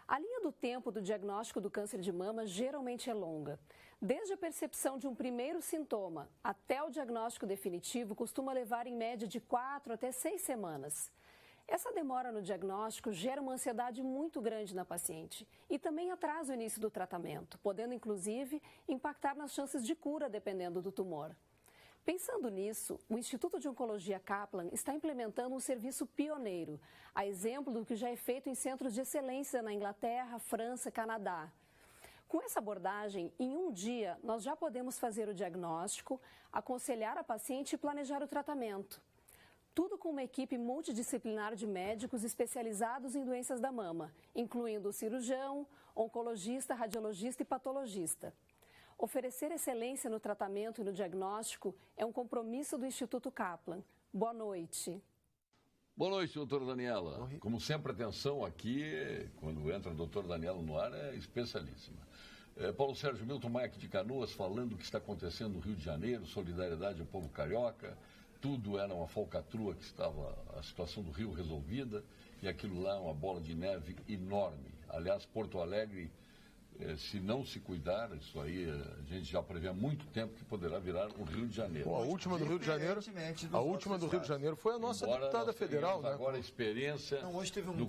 A linha do tempo do diagnóstico do câncer de mama geralmente é longa. Desde a percepção de um primeiro sintoma até o diagnóstico definitivo costuma levar em média de 4 até 6 semanas. Essa demora no diagnóstico gera uma ansiedade muito grande na paciente e também atrasa o início do tratamento, podendo inclusive impactar nas chances de cura dependendo do tumor. Pensando nisso, o Instituto de Oncologia Kaplan está implementando um serviço pioneiro, a exemplo do que já é feito em centros de excelência na Inglaterra, França e Canadá. Com essa abordagem, em um dia, nós já podemos fazer o diagnóstico, aconselhar a paciente e planejar o tratamento. Tudo com uma equipe multidisciplinar de médicos especializados em doenças da mama, incluindo o cirurgião, oncologista, radiologista e patologista. Oferecer excelência no tratamento e no diagnóstico é um compromisso do Instituto Kaplan. Boa noite. Boa noite, doutora Daniela. Como sempre, a atenção aqui, quando entra a doutora Daniela no ar, é especialíssima. Paulo Sérgio Milton Maia aqui de Canoas, falando o que está acontecendo no Rio de Janeiro, solidariedade ao povo carioca. tudo era uma falcatrua, que estava a situação do Rio resolvida, e aquilo lá é uma bola de neve enorme. Aliás, Porto Alegre, se não se cuidar, isso aí a gente já prevê há muito tempo que poderá virar o Rio de Janeiro. Bom, a última do Rio de Janeiro, foi a nossa deputada federal, né? Agora a experiência do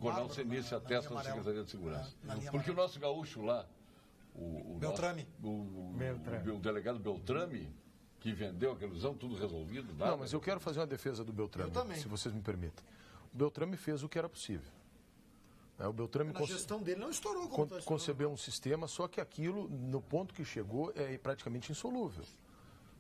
Coronel Senice até a Secretaria de Segurança. Porque o nosso gaúcho lá, o delegado Beltrame, que vendeu aquela ilusão, tudo resolvido. Não, mas eu quero fazer uma defesa do Beltrame, se vocês me permitem. O Beltrame fez o que era possível. O Beltrame na gestão dele não estourou concebeu um sistema, só que aquilo, no ponto que chegou, é praticamente insolúvel.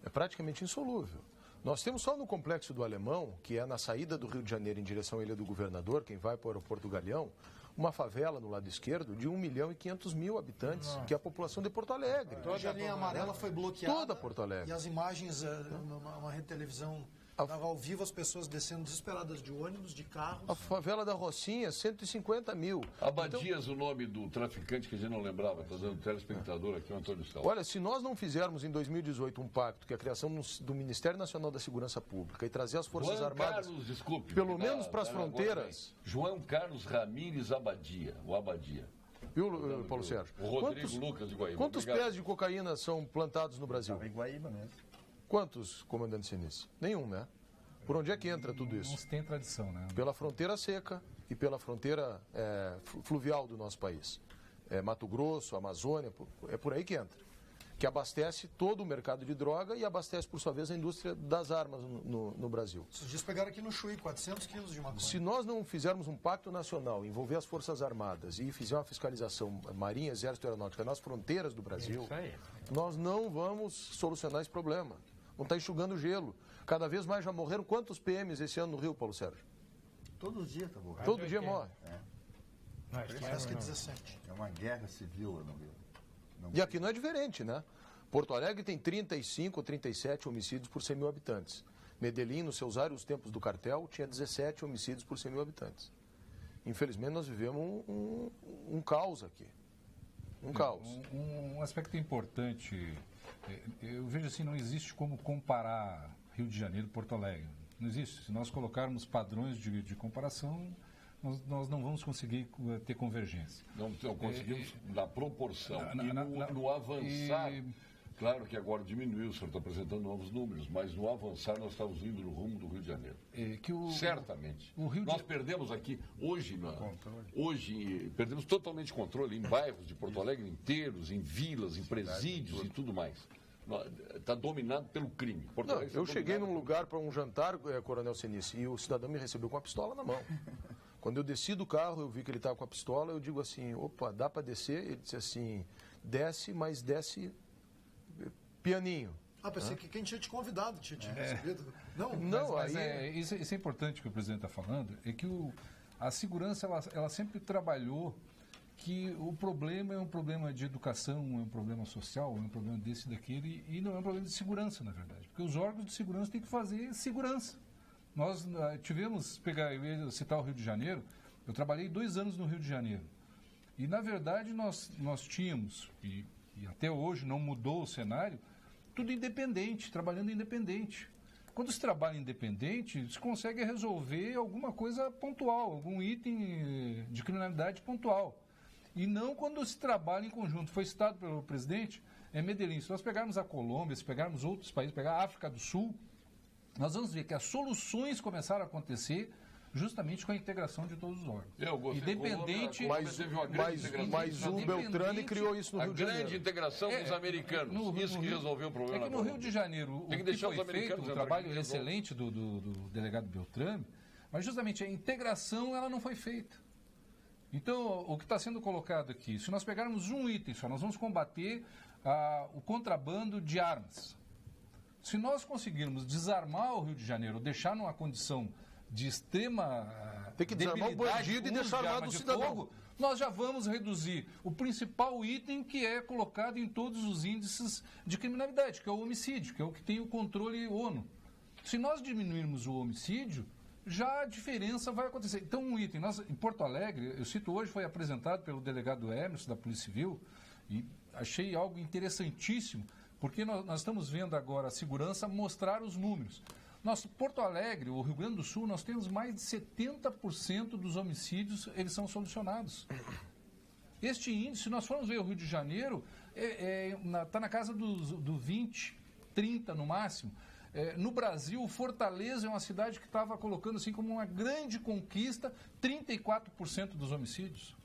É praticamente insolúvel. Nós temos só no Complexo do Alemão, que é na saída do Rio de Janeiro em direção à Ilha do Governador, quem vai para o aeroporto do Galeão, uma favela no lado esquerdo de 1.500.000 habitantes, que é a população de Porto Alegre. Toda a linha amarela foi bloqueada. Toda Porto Alegre. E as imagens, uma rede de televisão dava ao vivo as pessoas descendo desesperadas de ônibus, de carros. A favela da Rocinha, 150.000. Abadias, o nome do traficante que a gente não lembrava, está dando telespectador aqui, o Antônio Salvo. Olha, se nós não fizermos em 2018 um pacto, que é a criação do Ministério Nacional da Segurança Pública e trazer as Forças Armadas, Carlos, desculpe, pelo menos para as fronteiras... João Carlos Ramírez Abadia, o Abadia. Viu, Paulo Sérgio? O Rodrigo Lucas de Guaíba. Quantos pés de cocaína são plantados no Brasil? Em Guaíba mesmo. Quantos, comandante Senice? Nenhum, né? Por onde é que entra tudo isso? Não se tem tradição, né? Pela fronteira seca e pela fronteira fluvial do nosso país. Mato Grosso, Amazônia, é por aí que entra. Que abastece todo o mercado de droga e abastece, por sua vez, a indústria das armas no Brasil. Esses dias pegaram aqui no Chuí 400 quilos de maconha. Se nós não fizermos um pacto nacional, envolver as Forças Armadas e fizer uma fiscalização marinha, exército e aeronáutica nas fronteiras do Brasil, nós não vamos solucionar esse problema. Não está enxugando gelo. Cada vez mais já morreram. Quantos PMs esse ano no Rio, Paulo Sérgio? Todos os dias está morrendo. Todo dia morre. Parece que é 17. É uma guerra civil no Rio. E aqui não é diferente, né? Porto Alegre tem 35 ou 37 homicídios por 100 mil habitantes. Medellín, nos seus vários tempos do cartel, tinha 17 homicídios por 100 mil habitantes. Infelizmente, nós vivemos um caos aqui. Um caos. Um aspecto importante, eu vejo assim, não existe como comparar Rio de Janeiro e Porto Alegre. Não existe. Se nós colocarmos padrões de comparação, nós não vamos conseguir ter convergência. Não conseguimos na proporção. No avançar, claro que agora diminuiu, o senhor está apresentando novos números, mas no avançar nós estamos indo no rumo do Rio de Janeiro. Certamente. Nós perdemos aqui, hoje perdemos totalmente controle em bairros de Porto Alegre inteiros, em vilas, em presídios e tudo mais. Está dominado pelo crime. Eu cheguei num lugar para um jantar, Coronel Senice, e o cidadão me recebeu com a pistola na mão. Quando eu desci do carro, eu vi que ele estava com a pistola, eu digo assim, opa, dá para descer? Ele disse assim, desce, mas desce pianinho. Pensei que quem tinha te convidado tinha recebido. Isso é importante que o presidente está falando, é que a segurança, ela sempre trabalhou que o problema é um problema de educação, é um problema social, é um problema desse e daquele, e não é um problema de segurança, na verdade. Porque os órgãos de segurança têm que fazer segurança. Nós tivemos, eu ia citar o Rio de Janeiro, eu trabalhei 2 anos no Rio de Janeiro. E, na verdade, nós tínhamos, e até hoje não mudou o cenário, tudo independente, trabalhando independente. Quando se trabalha independente, se consegue resolver alguma coisa pontual, algum item de criminalidade pontual. E não quando se trabalha em conjunto. Foi citado pelo presidente, Medellín. Se nós pegarmos a Colômbia, se pegarmos outros países, pegar a África do Sul, nós vamos ver que as soluções começaram a acontecer justamente com a integração de todos os órgãos. Independente... Mas o Beltrame criou isso no Rio de Janeiro. A grande integração dos americanos. Isso que resolveu o problema. No Rio de Janeiro, o que foi feito, o trabalho excelente do delegado Beltrame, mas justamente a integração ela não foi feita. Então, o que está sendo colocado aqui, se nós pegarmos um item só, nós vamos combater o contrabando de armas. Se nós conseguirmos desarmar o Rio de Janeiro, deixar numa condição de extrema tem que desarmar o bandido e deixar armado o cidadão. Fogo, nós já vamos reduzir o principal item que é colocado em todos os índices de criminalidade, que é o homicídio, que é o que tem o controle ONU. Se nós diminuirmos o homicídio, já a diferença vai acontecer. Então, um item, em Porto Alegre, eu cito hoje, foi apresentado pelo delegado Emerson, da Polícia Civil, e achei algo interessantíssimo, porque nós estamos vendo agora a segurança mostrar os números. Nosso Porto Alegre, o Rio Grande do Sul, nós temos mais de 70% dos homicídios, eles são solucionados. Este índice, se nós formos ver o Rio de Janeiro, está na casa do 20, 30 no máximo. No Brasil, Fortaleza é uma cidade que estava colocando assim como uma grande conquista 34% dos homicídios.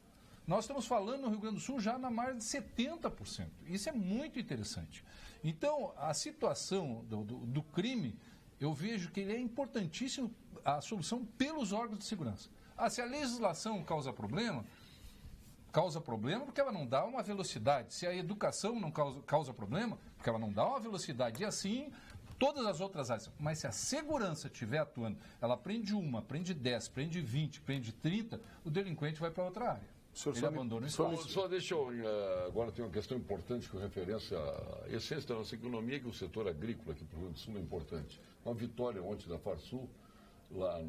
Nós estamos falando no Rio Grande do Sul já na margem de 70%. Isso é muito interessante. Então, a situação do crime, eu vejo que ele é importantíssimo, a solução pelos órgãos de segurança. Se a legislação causa problema porque ela não dá uma velocidade. Se a educação não causa problema, porque ela não dá uma velocidade. E assim, todas as outras áreas. Mas se a segurança estiver atuando, ela prende 1, prende 10, prende 20, prende 30, o delinquente vai para outra área. Ele abandona o espaço. Só deixa eu... Agora tem uma questão importante com referência à essência da nossa economia, que o setor agrícola aqui para o Rio Grande do Sul é importante. Uma vitória ontem da Farsul, lá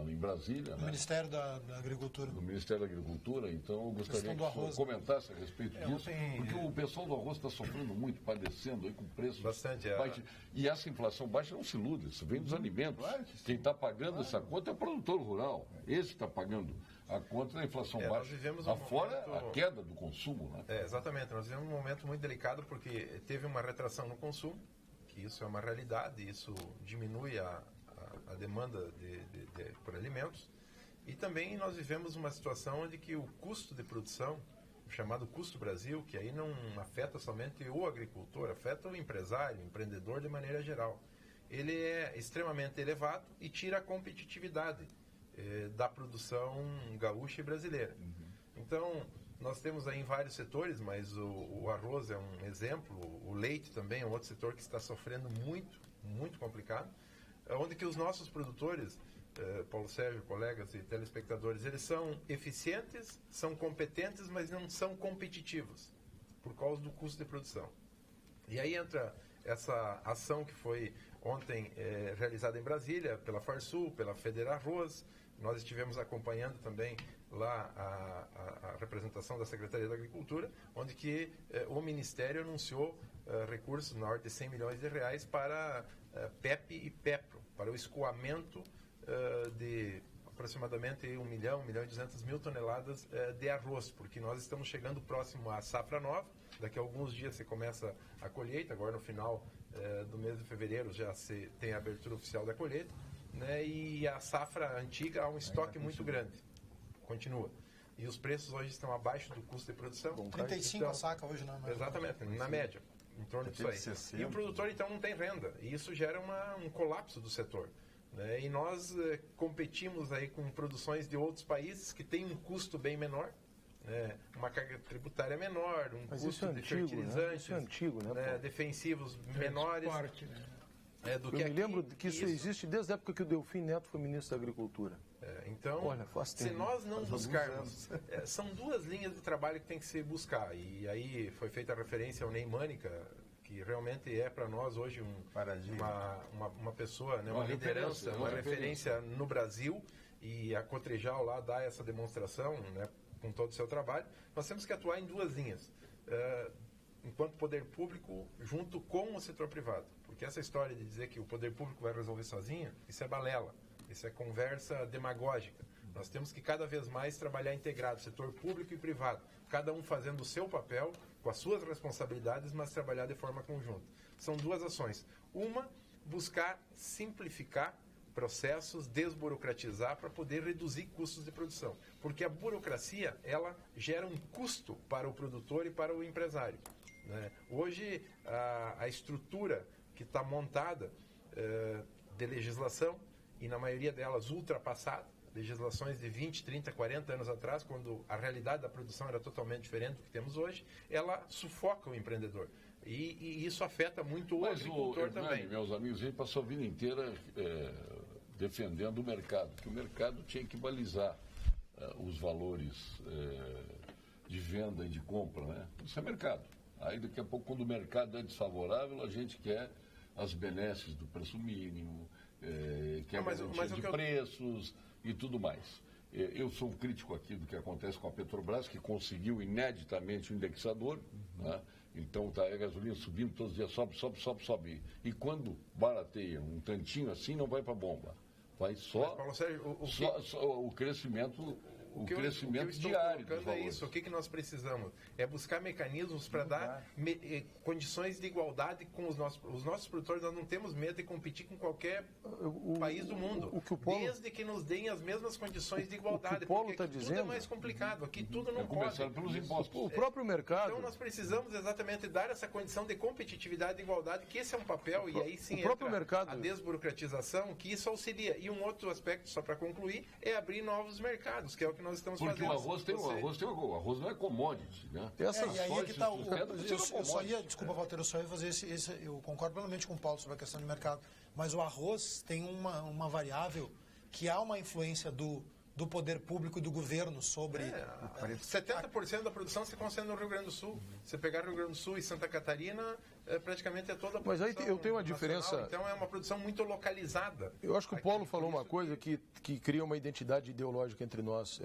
em Brasília. No Ministério da Agricultura. No Ministério da Agricultura, então eu gostaria que o senhor comentasse a respeito disso, porque o pessoal do arroz está sofrendo muito, padecendo aí com preços baixos. E essa inflação baixa não se ilude, isso vem dos alimentos. Quem está pagando essa conta é o produtor rural, esse está pagando a conta da inflação baixa. Afora a queda do consumo. Né? Exatamente, nós vivemos um momento muito delicado porque teve uma retração no consumo, que isso é uma realidade, isso diminui a demanda por alimentos, e também nós vivemos uma situação onde que o custo de produção, o chamado custo Brasil, que aí não afeta somente o agricultor, afeta o empresário, o empreendedor de maneira geral, ele é extremamente elevado e tira a competitividade da produção gaúcha e brasileira. Então, nós temos aí em vários setores, mas o arroz é um exemplo, o leite também é um outro setor que está sofrendo muito, muito complicado, onde que os nossos produtores, Paulo Sérgio, colegas e telespectadores, eles são eficientes, são competentes, mas não são competitivos, por causa do custo de produção. E aí entra essa ação que foi ontem realizada em Brasília, pela Farsul, pela Federarroz. Nós estivemos acompanhando também lá a representação da Secretaria da Agricultura, onde que o Ministério anunciou recursos na ordem de 100 milhões de reais para PEP e PEPRO, para o escoamento de aproximadamente 1 milhão e 200 mil toneladas de arroz, porque nós estamos chegando próximo à safra nova. Daqui a alguns dias se começa a colheita, agora no final do mês de fevereiro já se tem a abertura oficial da colheita, né? E a safra antiga há um estoque muito grande, continua. E os preços hoje estão abaixo do custo de produção. 35 a saca hoje, não é? Exatamente, na média, em torno disso aí. E o produtor então não tem renda, e isso gera um colapso do setor. Né? E nós competimos aí com produções de outros países que têm um custo bem menor, uma carga tributária menor, custo de fertilizantes, defensivos menores. Eu me lembro que isso existe desde a época que o Delfim Neto foi ministro da Agricultura. Então, se nós não buscarmos, são duas linhas de trabalho que tem que se buscar. E aí foi feita a referência ao Ney Mânica, que realmente é para nós hoje uma pessoa, né, uma liderança, uma referência no Brasil, e a Cotrijal lá dá essa demonstração, né, com todo o seu trabalho. Nós temos que atuar em duas linhas, enquanto poder público junto com o setor privado, porque essa história de dizer que o poder público vai resolver sozinho, isso é balela, isso é conversa demagógica. Nós temos que cada vez mais trabalhar integrado, setor público e privado, cada um fazendo o seu papel, com as suas responsabilidades, mas trabalhar de forma conjunta. São duas ações. Uma, buscar simplificar processos, desburocratizar para poder reduzir custos de produção. Porque a burocracia, ela gera um custo para o produtor e para o empresário. Né? Hoje, a estrutura que está montada de legislação, e na maioria delas ultrapassada, legislações de 20, 30, 40 anos atrás, quando a realidade da produção era totalmente diferente do que temos hoje, ela sufoca o empreendedor. E isso afeta muito o agricultor também. Meus amigos, a gente passou a vida inteira defendendo o mercado, que o mercado tinha que balizar os valores de venda e de compra, né? Isso é mercado. Aí daqui a pouco, quando o mercado é desfavorável, a gente quer as benesses do preço mínimo, quer a garantia de preços e tudo mais. Eu sou um crítico aqui do que acontece com a Petrobras, que conseguiu ineditamente o indexador, né? Então tá a gasolina subindo todos os dias, sobe. E quando barateia um tantinho assim, não vai para a bomba. Vai só, Paulo Sérgio, o crescimento... O crescimento diário dos valores. É isso. O que nós precisamos? É buscar mecanismos para dar condições de igualdade com os nossos produtores. Nós não temos medo de competir com qualquer país do mundo, desde que nos deem as mesmas condições de igualdade. Porque aqui tudo é mais complicado, aqui tudo não pode. Começando pelos impostos. O próprio mercado... Então nós precisamos exatamente dar essa condição de competitividade e igualdade, que esse é um papel, e aí sim mercado... a desburocratização, que isso auxilia. E um outro aspecto, só para concluir, é abrir novos mercados, que é o que nós estamos fazendo. Porque o arroz não é commodity, né? E aí é que está desculpa, Walter, eu só ia fazer eu concordo plenamente com o Paulo sobre a questão de mercado, mas o arroz tem uma variável que há uma influência do poder público e do governo sobre... 70% da produção se concentra no Rio Grande do Sul. Se pegar Rio Grande do Sul e Santa Catarina, praticamente é toda a produção. Mas aí eu tenho uma diferença... Então é uma produção muito localizada. Eu acho que o Paulo falou uma coisa que cria uma identidade ideológica entre nós.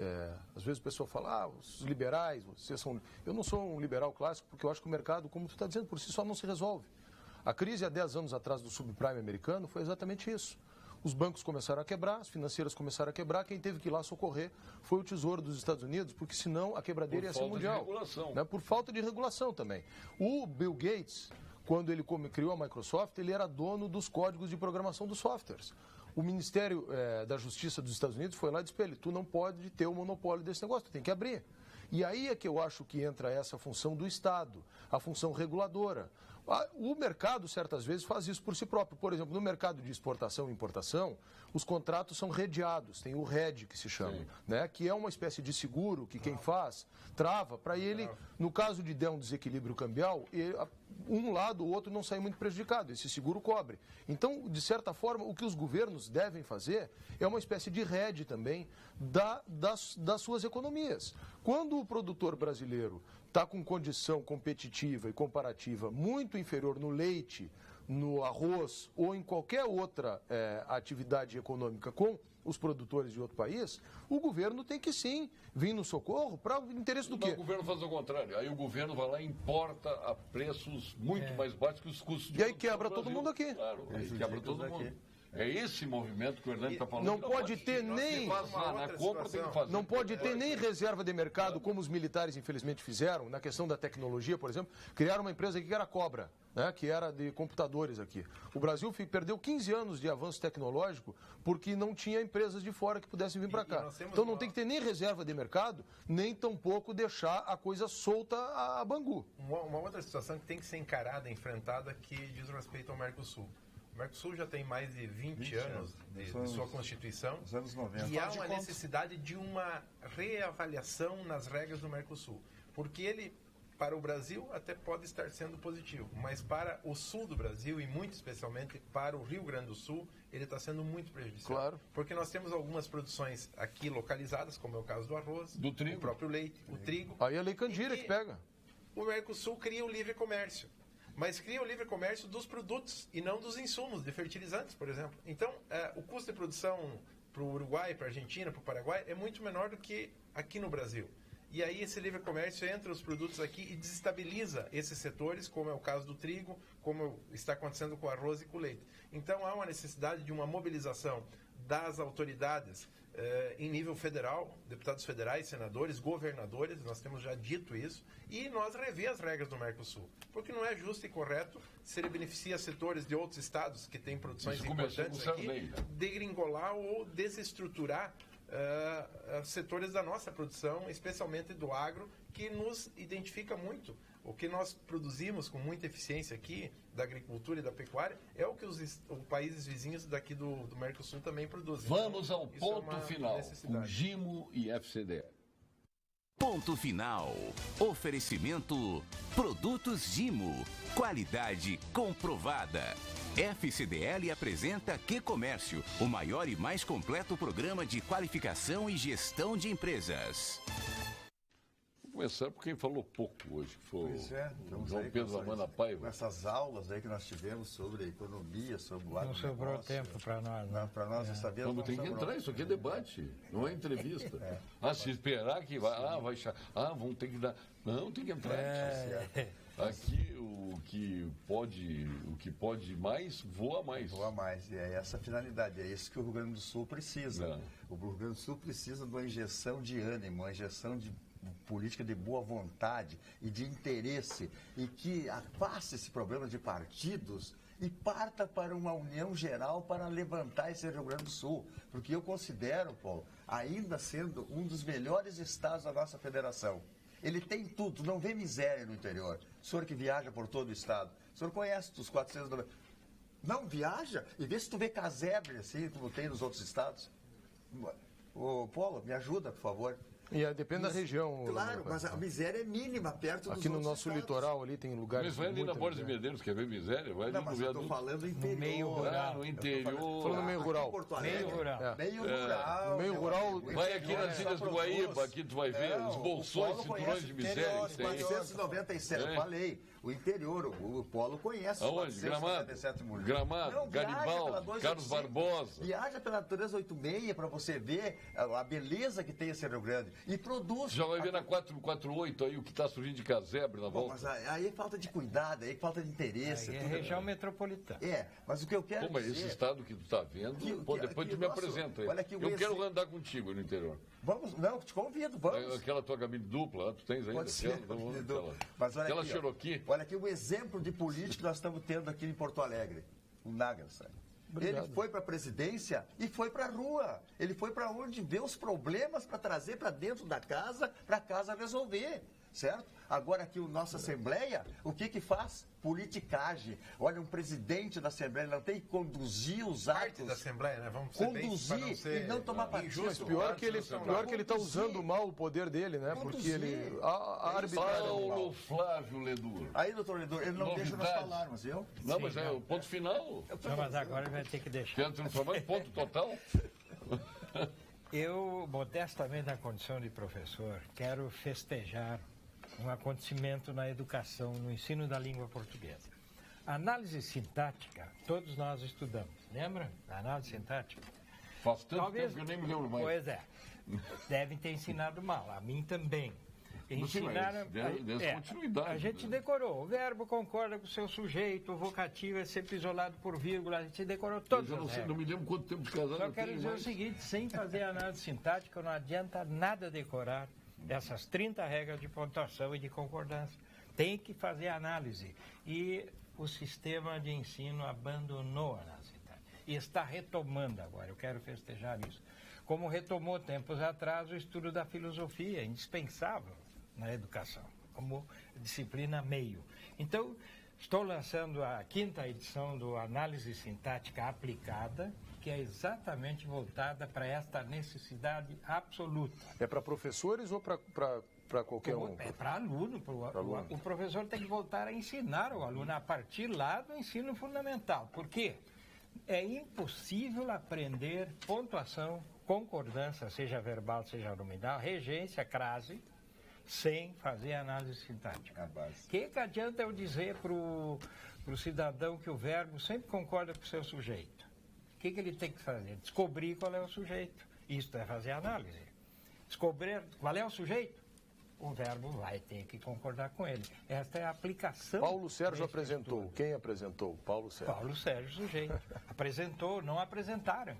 Às vezes o pessoal fala, os liberais, vocês são... Eu não sou um liberal clássico, porque eu acho que o mercado, como tu está dizendo, por si só não se resolve. A crise há 10 anos atrás do subprime americano foi exatamente isso. Os bancos começaram a quebrar, as financeiras começaram a quebrar, quem teve que ir lá socorrer foi o Tesouro dos Estados Unidos, porque senão a quebradeira ia ser mundial. Por falta de regulação. Né? Por falta de regulação também. O Bill Gates, quando ele criou a Microsoft, ele era dono dos códigos de programação dos softwares. O Ministério da Justiça dos Estados Unidos foi lá e disse para ele, tu não pode ter o monopólio desse negócio, tu tem que abrir. E aí é que eu acho que entra essa função do Estado, a função reguladora. O mercado, certas vezes, faz isso por si próprio. Por exemplo, no mercado de exportação e importação, os contratos são redeados, tem o RED que se chama, né? Que é uma espécie de seguro que quem faz trava para ele, no caso de der um desequilíbrio cambial, um lado ou outro não sai muito prejudicado, esse seguro cobre. Então, de certa forma, o que os governos devem fazer é uma espécie de RED também das suas economias. Quando o produtor brasileiro está com condição competitiva e comparativa muito inferior no leite, no arroz ou em qualquer outra atividade econômica com os produtores de outro país, o governo tem que sim vir no socorro para o interesse do quê? O governo faz o contrário. Aí o governo vai lá e importa a preços muito mais baixos que os custos de E aí quebra todo mundo aqui. Claro, aí quebra todo mundo. É esse movimento que o Hernani está falando. Não pode ter nem... Na compra tem que fazer. Não pode ter nem reserva de mercado, como os militares infelizmente fizeram, na questão da tecnologia, por exemplo. Criaram uma empresa aqui que era Cobra, né, que era de computadores aqui. O Brasil perdeu 15 anos de avanço tecnológico porque não tinha empresas de fora que pudessem vir para cá. Então não tem que ter nem reserva de mercado, nem tampouco deixar a coisa solta a Bangu. Uma outra situação que tem que ser encarada, enfrentada, que diz respeito ao Mercosul. O Mercosul já tem mais de 20 anos de sua Constituição. Nos anos 90. E há uma necessidade de uma reavaliação nas regras do Mercosul. Porque ele, para o Brasil, até pode estar sendo positivo. Mas para o sul do Brasil, e muito especialmente para o Rio Grande do Sul, ele está sendo muito prejudicial. Claro. Porque nós temos algumas produções aqui localizadas, como é o caso do arroz, do trigo, o próprio leite, o trigo. Aí a Lei Candira que pega. O Mercosul cria o livre comércio. Mas cria o livre comércio dos produtos e não dos insumos, de fertilizantes, por exemplo. Então, o custo de produção para o Uruguai, para a Argentina, para o Paraguai, é muito menor do que aqui no Brasil. E aí esse livre comércio entra os produtos aqui e desestabiliza esses setores, como é o caso do trigo, como está acontecendo com o arroz e com o leite. Então, há uma necessidade de uma mobilização das autoridades em nível federal, deputados federais, senadores, governadores, nós temos já dito isso, e nós rever as regras do Mercosul. Porque não é justo e correto se ele beneficia setores de outros estados que têm produções importantes aqui, degringolar ou desestruturar setores da nossa produção, especialmente do agro, que nos identifica muito. O que nós produzimos com muita eficiência aqui, da agricultura e da pecuária, é o que os países vizinhos daqui do Mercosul também produzem. Vamos ao ponto final, com Gimo e FCDL. Ponto final. Oferecimento Produtos Gimo. Qualidade comprovada. FCDL apresenta Que Comércio, o maior e mais completo programa de qualificação e gestão de empresas. Começar por quem falou pouco hoje, que foi o João Pedro Amanda Paiva. Com essas aulas aí que nós tivemos sobre economia, sobre o agronegócio. Não sobrou tempo para nós. Não, para nós saber. Quando tem que entrar, isso aqui é debate, não é entrevista. Se esperar que vamos ter que dar. Não, tem que entrar. Aqui pode mais, voa mais. Voa mais, e é essa a finalidade, é isso que o Rio Grande do Sul precisa. O Rio Grande do Sul precisa de uma injeção de ânimo, uma injeção de política de boa vontade e de interesse, e que afaste esse problema de partidos e parta para uma união geral para levantar esse Rio Grande do Sul. Porque eu considero, Paulo, ainda sendo um dos melhores estados da nossa federação. Ele tem tudo, não vê miséria no interior. O senhor que viaja por todo o estado, o senhor conhece os 490. Não viaja e vê se tu vê casebre assim, como tem nos outros estados. Ô, Paulo, me ajuda, por favor. E depende da região. Claro, mas a miséria é mínima perto dos Aqui no nosso estados. Litoral ali tem lugares. Mas vai ali na Borda de Medeiros, quer ver miséria? Vai ali Mas eu estou falando interior. No meio rural. No interior. Falando meio rural. Porto Alegre, Meio rural. Meio rural. No meio rural. Vai aqui nas Ilhas do Guaíba, aqui tu vai ver os bolsões, cinturões de miséria que tem. 497, eu falei. O interior, o Polo conhece. Aonde? Gramado, Não, Garibaldi, Carlos Barbosa. Viaja pela 386 para você ver a beleza que tem esse Rio Grande. E produz. Já vai ver na 448 aí o que está surgindo de casebre na volta. Mas aí é falta de cuidado, aí é falta de interesse. Aí é região metropolitana. Mas o que eu quero mas dizer... esse estado que tu está vendo, depois tu me apresenta aí. Olha aqui, eu quero andar contigo no interior. Não, te convido, vamos. Aquela tua cabine dupla, tu tens ainda? Pode ser. Mas olha aquela Cherokee. Olha aqui o exemplo de político que nós estamos tendo aqui em Porto Alegre. O Nagelsmann. Ele foi para a presidência e foi para a rua. Ele foi para onde vê os problemas para trazer para dentro da casa, para a casa resolver. Certo? Agora aqui a nossa Assembleia, o que faz? Politicagem. Olha, um presidente da Assembleia não tem que conduzir os atos. Parte da Assembleia, né? Vamos ser conduzir e não tomar partido. Pior que ele está usando mal o poder dele, né? Porque ele... A arbitragem... Paulo Flávio Ledor. Aí, doutor Ledor, ele não deixa nós falarmos, viu? Não, mas é o ponto final. Não, mas agora ele vai ter que deixar. Quer transformar em ponto total? Eu, modestamente, na condição de professor, quero festejar um acontecimento na educação, no ensino da língua portuguesa. A análise sintática, todos nós estudamos, lembra? A análise sintática. Faz tanto tempo que eu nem me lembro mais. Pois é. Devem ter ensinado mal, a mim também. Ensinaram, continuidade. A gente decorou. O verbo concorda com o seu sujeito, o vocativo é sempre isolado por vírgula, a gente decorou todas as regras. Não me lembro quanto tempo de casado. Só quero dizer o seguinte, sem fazer análise sintática, não adianta nada decorar essas 30 regras de pontuação e de concordância. Tem que fazer análise. E o sistema de ensino abandonou a análise sintática. E está retomando agora, eu quero festejar isso. Como retomou tempos atrás o estudo da filosofia, indispensável na educação, como disciplina meio. Então, estou lançando a 5ª edição do Análise Sintática Aplicada, que é exatamente voltada para esta necessidade absoluta. É para professores ou para qualquer um? É para aluno. O professor tem que voltar a ensinar o aluno a partir lá do ensino fundamental. Por quê? É impossível aprender pontuação, concordância, seja verbal, seja nominal, regência, crase, sem fazer análise sintática. O que adianta eu dizer para o cidadão que o verbo sempre concorda com o seu sujeito? O que ele tem que fazer? Descobrir qual é o sujeito. Isto é fazer análise. Descobrir qual é o sujeito, o verbo vai ter que concordar com ele. Esta é a aplicação. Paulo Sérgio apresentou. Estudo. Quem apresentou? Paulo Sérgio. Paulo Sérgio, sujeito. Apresentou, não apresentaram.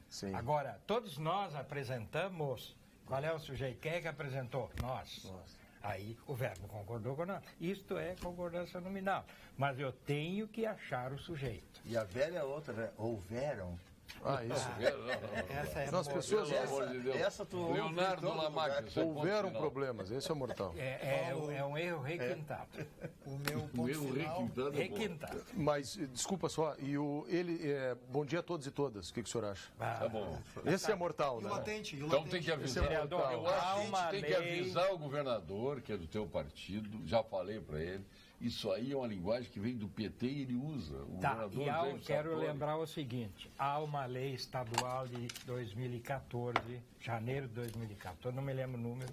Sim. Agora, todos nós apresentamos. Qual é o sujeito? Quem é que apresentou? Nós. Aí o verbo concordou com nós. Isto é concordância nominal. Mas eu tenho que achar o sujeito. E a velha outra, né? Houveram. Isso. Essa é as pessoas. Essa tu Leonardo Lamarck. Houveram problemas, esse é o mortal. É um erro requintado. O meu ponto final... Requintado. Mas, desculpa só, bom dia a todos e todas, o que o senhor acha? Tá bom. Esse é mortal, né? Então tem que avisar. Vereador, Eu acho que a gente tem que avisar o governador, que é do teu partido, já falei para ele. Isso aí é uma linguagem que vem do PT e ele usa. Quero lembrar o seguinte, há uma lei estadual de 2014, janeiro de 2014, não me lembro o número,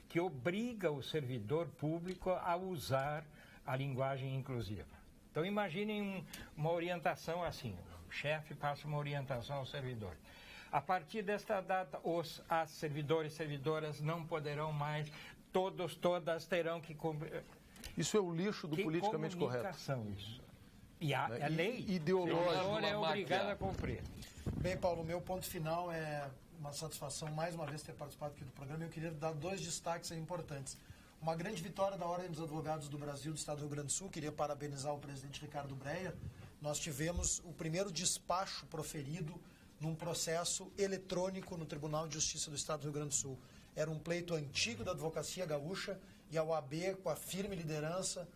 que obriga o servidor público a usar a linguagem inclusiva. Então imaginem uma orientação assim, o chefe passa uma orientação ao servidor. A partir desta data, as servidores e servidoras não poderão mais, todas terão que cumprir... Isso é o lixo do politicamente correto. Isso. E a lei ideológica é obrigada a cumprir. Bem, Paulo, meu ponto final é uma satisfação mais uma vez ter participado aqui do programa. Eu queria dar 2 destaques importantes. Uma grande vitória da Ordem dos Advogados do Brasil, do Estado do Rio Grande do Sul. Queria parabenizar o presidente Ricardo Breyer. Nós tivemos o primeiro despacho proferido num processo eletrônico no Tribunal de Justiça do Estado do Rio Grande do Sul. Era um pleito antigo da advocacia gaúcha e a OAB, com a firme liderança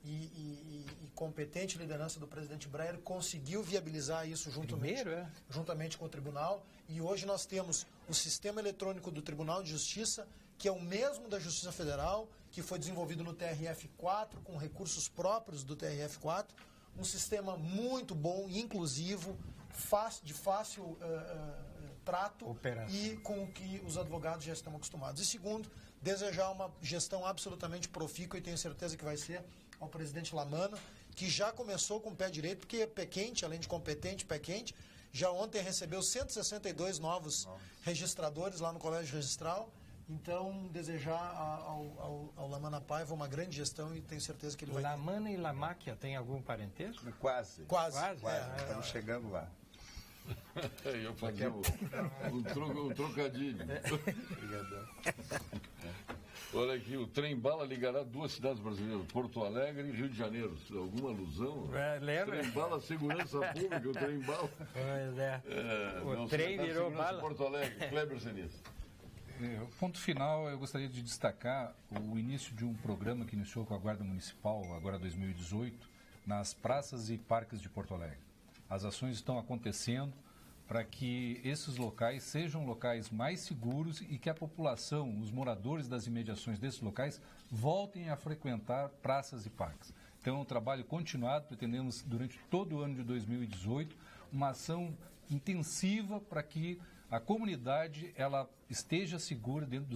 e competente liderança do presidente Breyer, conseguiu viabilizar isso juntamente com o tribunal. E hoje nós temos o sistema eletrônico do Tribunal de Justiça, que é o mesmo da Justiça Federal, que foi desenvolvido no TRF4, com recursos próprios do TRF4, um sistema muito bom, inclusivo, de fácil trato e com o que os advogados já estão acostumados. E segundo, desejar uma gestão absolutamente profícua, e tenho certeza que vai ser, ao presidente Lamana, que já começou com o pé direito, porque é pé quente, além de competente, pé quente, já ontem recebeu 162 novos registradores lá no Colégio Registral. Então, desejar ao Lamana Paiva uma grande gestão, e tenho certeza que ele vai ter. Lamana e Lamáquia tem algum parentesco? Quase. Estamos chegando lá. Eu fazia um trocadilho. Olha aqui, o trem-bala ligará 2 cidades brasileiras, Porto Alegre e Rio de Janeiro. Alguma alusão? Lembra? Trem-bala, segurança pública, o trem-bala. O trem virou bala. Porto Alegre, Kleber Seniz. O ponto final, eu gostaria de destacar o início de um programa que iniciou com a Guarda Municipal, agora 2018, nas praças e parques de Porto Alegre. As ações estão acontecendo para que esses locais sejam locais mais seguros e que a população, os moradores das imediações desses locais, voltem a frequentar praças e parques. Então, é um trabalho continuado, pretendemos, durante todo o ano de 2018, uma ação intensiva para que a comunidade ela esteja segura dentro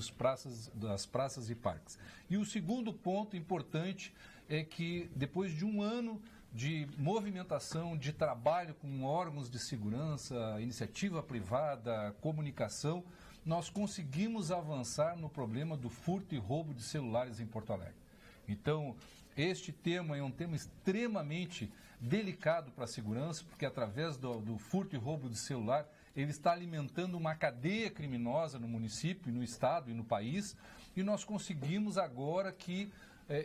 das praças e parques. E o segundo ponto importante é que, depois de um ano de movimentação, de trabalho com órgãos de segurança, iniciativa privada, comunicação, nós conseguimos avançar no problema do furto e roubo de celulares em Porto Alegre. Então, este tema é um tema extremamente delicado para a segurança, porque através do furto e roubo de celular, ele está alimentando uma cadeia criminosa no município, no estado e no país, e nós conseguimos agora que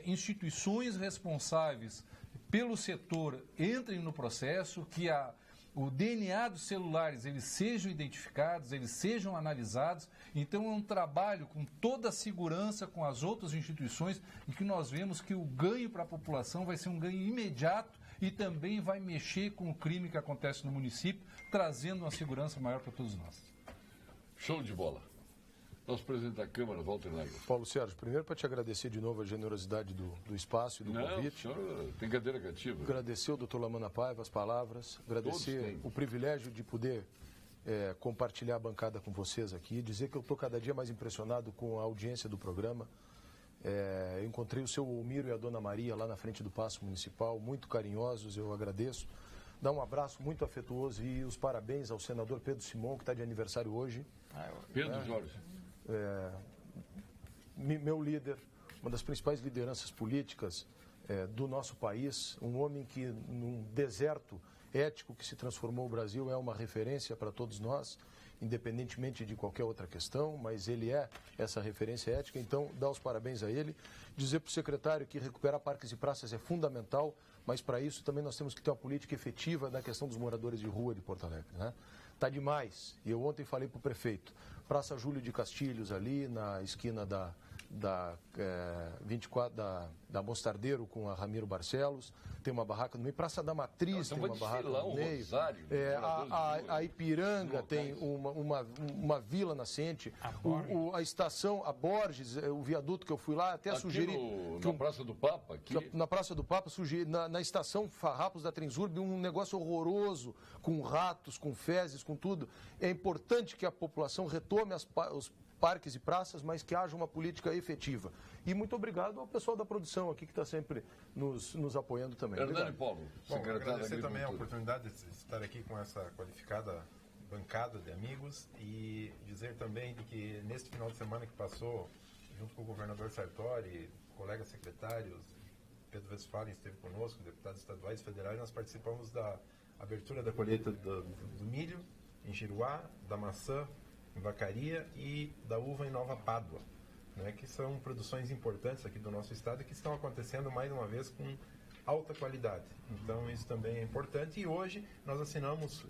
instituições responsáveis pelo setor entrem no processo, que o DNA dos celulares eles sejam identificados, eles sejam analisados. Então é um trabalho com toda a segurança com as outras instituições, e que nós vemos que o ganho para a população vai ser um ganho imediato e também vai mexer com o crime que acontece no município, trazendo uma segurança maior para todos nós. Show de bola. Nosso presidente da Câmara, Walter Nagel. Paulo Sérgio, primeiro para te agradecer de novo a generosidade do espaço e do convite. Não, senhor tem cadeira cativa. Agradecer ao doutor Lamana Paiva as palavras, agradecer o privilégio de poder compartilhar a bancada com vocês aqui, dizer que eu estou cada dia mais impressionado com a audiência do programa. Eu encontrei o seu Olmiro e a dona Maria lá na frente do Paço Municipal, muito carinhosos, eu agradeço. Dar um abraço muito afetuoso e os parabéns ao senador Pedro Simon, que está de aniversário hoje. Pedro Jorge. Meu líder, uma das principais lideranças políticas do nosso país, um homem que, num deserto ético que se transformou o Brasil, é uma referência para todos nós, independentemente de qualquer outra questão, mas ele é essa referência ética. Então, dar os parabéns a ele, dizer para o secretário que recuperar parques e praças é fundamental, mas para isso também nós temos que ter uma política efetiva na questão dos moradores de rua de Porto Alegre, né? Tá demais. E eu ontem falei para o prefeito, Praça Júlio de Castilhos, ali na esquina da 24 da Mostardeiro com a Ramiro Barcelos, tem uma barraca no meio. Praça da Matriz tem uma barraca no meio. A Ipiranga tem uma vila nascente. A estação, a Borges, o viaduto que eu fui lá, até aqui sugeri... Na Praça do Papa? Na Praça do Papa, sugeri, na estação Farrapos da Transurb, um negócio horroroso, com ratos, com fezes, com tudo. É importante que a população retome os parques e praças, mas que haja uma política efetiva. E muito obrigado ao pessoal da produção aqui que está sempre nos apoiando também. Hernani Paulo, secretário da agradecer também a Agricultura. oportunidade de estar aqui com essa qualificada bancada de amigos e dizer também de que neste final de semana que passou, junto com o governador Sartori, colegas secretários, Pedro Westphalen esteve conosco, deputados estaduais e federais, nós participamos da abertura da colheita do milho em Giruá, da maçã em Vacaria e da uva em Nova Pádua, né, que são produções importantes aqui do nosso estado e que estão acontecendo mais uma vez com alta qualidade. Então isso também é importante e hoje nós assinamos,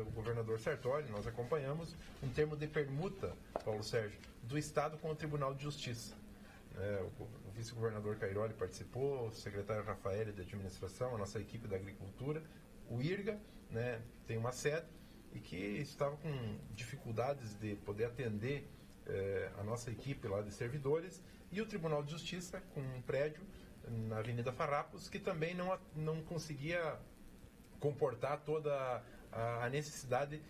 o governador Sertori, nós acompanhamos um termo de permuta, Paulo Sérgio, do estado com o Tribunal de Justiça. O vice-governador Cairoli participou, o secretário Rafael de Administração, a nossa equipe da Agricultura, o IRGA, né, tem uma sede e que estava com dificuldades de poder atender a nossa equipe lá de servidores e o Tribunal de Justiça com um prédio na Avenida Farrapos, que também não conseguia comportar toda a necessidade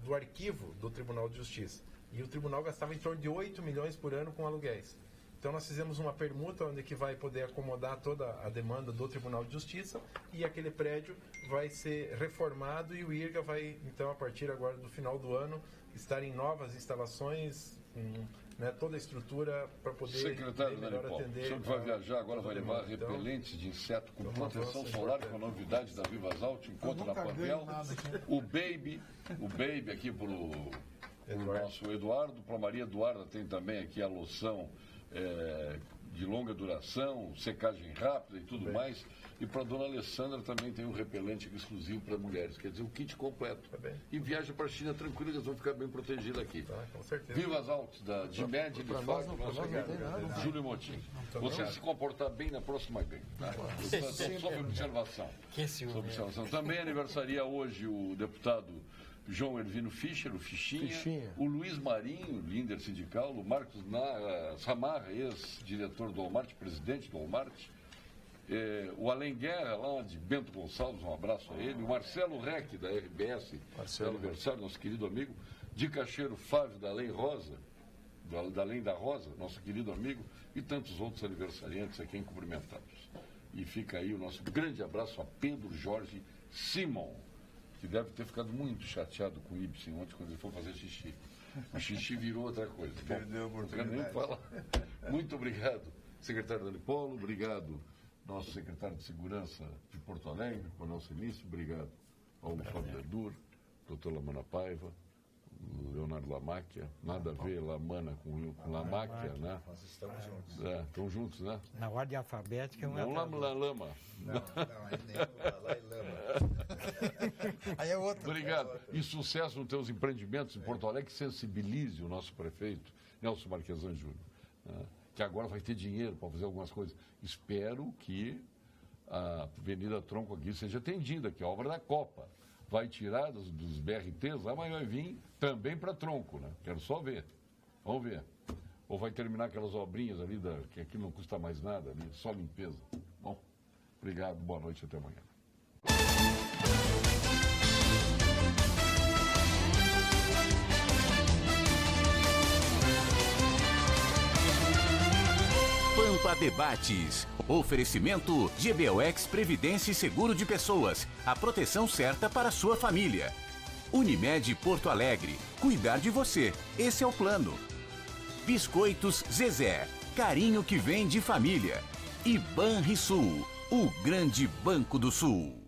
do arquivo do Tribunal de Justiça. E o tribunal gastava em torno de 8 milhões por ano com aluguéis. Então nós fizemos uma permuta onde que vai poder acomodar toda a demanda do Tribunal de Justiça e aquele prédio vai ser reformado e o IRGA vai, então, a partir agora do final do ano, estar em novas instalações, né, toda a estrutura para poder Secretário melhor Dani Paulo, atender. O senhor que vai viajar agora vai levar repelentes de inseto com proteção solar, com a novidade da Vivas Alt, encontro na Panvel. O Baby aqui para o nosso Eduardo, para a Maria Eduarda tem também aqui a loção de longa duração, secagem rápida e tudo mais. E para a dona Alessandra também tem um repelente exclusivo para mulheres, quer dizer, o kit completo. E viaja para a China tranquilo, eles vão ficar bem protegidos aqui. Com certeza. Vivas Alt, da Dimed, de Fato, Júlio Motim. Você se comportar bem na próxima gangue. Tá? Sob observação. Também aniversaria hoje o deputado João Ervino Fischer, o Fichinha. O Luiz Marinho, líder sindical, o Marcos Samarra, ex-diretor do Walmart, presidente do Walmart, o Além Guerra, lá de Bento Gonçalves, um abraço a ele, o Marcelo Reck, da RBS, aniversário, nosso querido amigo, de Cacheiro Fábio, da Além Rosa, da Além da Rosa, nosso querido amigo, e tantos outros aniversariantes a quem cumprimentamos. E fica aí o nosso grande abraço a Pedro Jorge Simon, que deve ter ficado muito chateado com o Ibsen ontem quando ele foi fazer xixi. O xixi virou outra coisa. Perdeu a oportunidade. Não quero nem falar. Muito obrigado, secretário Dani Paulo. Obrigado, nosso secretário de Segurança de Porto Alegre, Coronel Sinício. Obrigado, Paulo Fábio Verdur, doutor Lamana Paiva, Leonardo Lamáquia. Nada a ver Lamana com Lamáquia, né? Nós estamos juntos. Estão juntos, né? Na ordem alfabética é Não Lama. Não, aí nem lá e Lama. Aí é outro. Obrigado. E sucesso nos teus empreendimentos em Porto Alegre, que sensibilize o nosso prefeito, Nelson Marquesan Júnior, né? Que agora vai ter dinheiro para fazer algumas coisas. Espero que a Avenida Tronco aqui seja atendida, que é a obra da Copa. Vai tirar dos BRTs lá, mas vai vir também para Tronco, né? Quero só ver. Vamos ver. Ou vai terminar aquelas obrinhas ali, que aqui não custa mais nada, ali, só limpeza. Bom, obrigado, boa noite, até amanhã. Pampa Debates. Oferecimento GBOX Previdência e Seguro de Pessoas. A proteção certa para a sua família. Unimed Porto Alegre. Cuidar de você. Esse é o plano. Biscoitos Zezé. Carinho que vem de família. E Banrisul. O grande banco do Sul.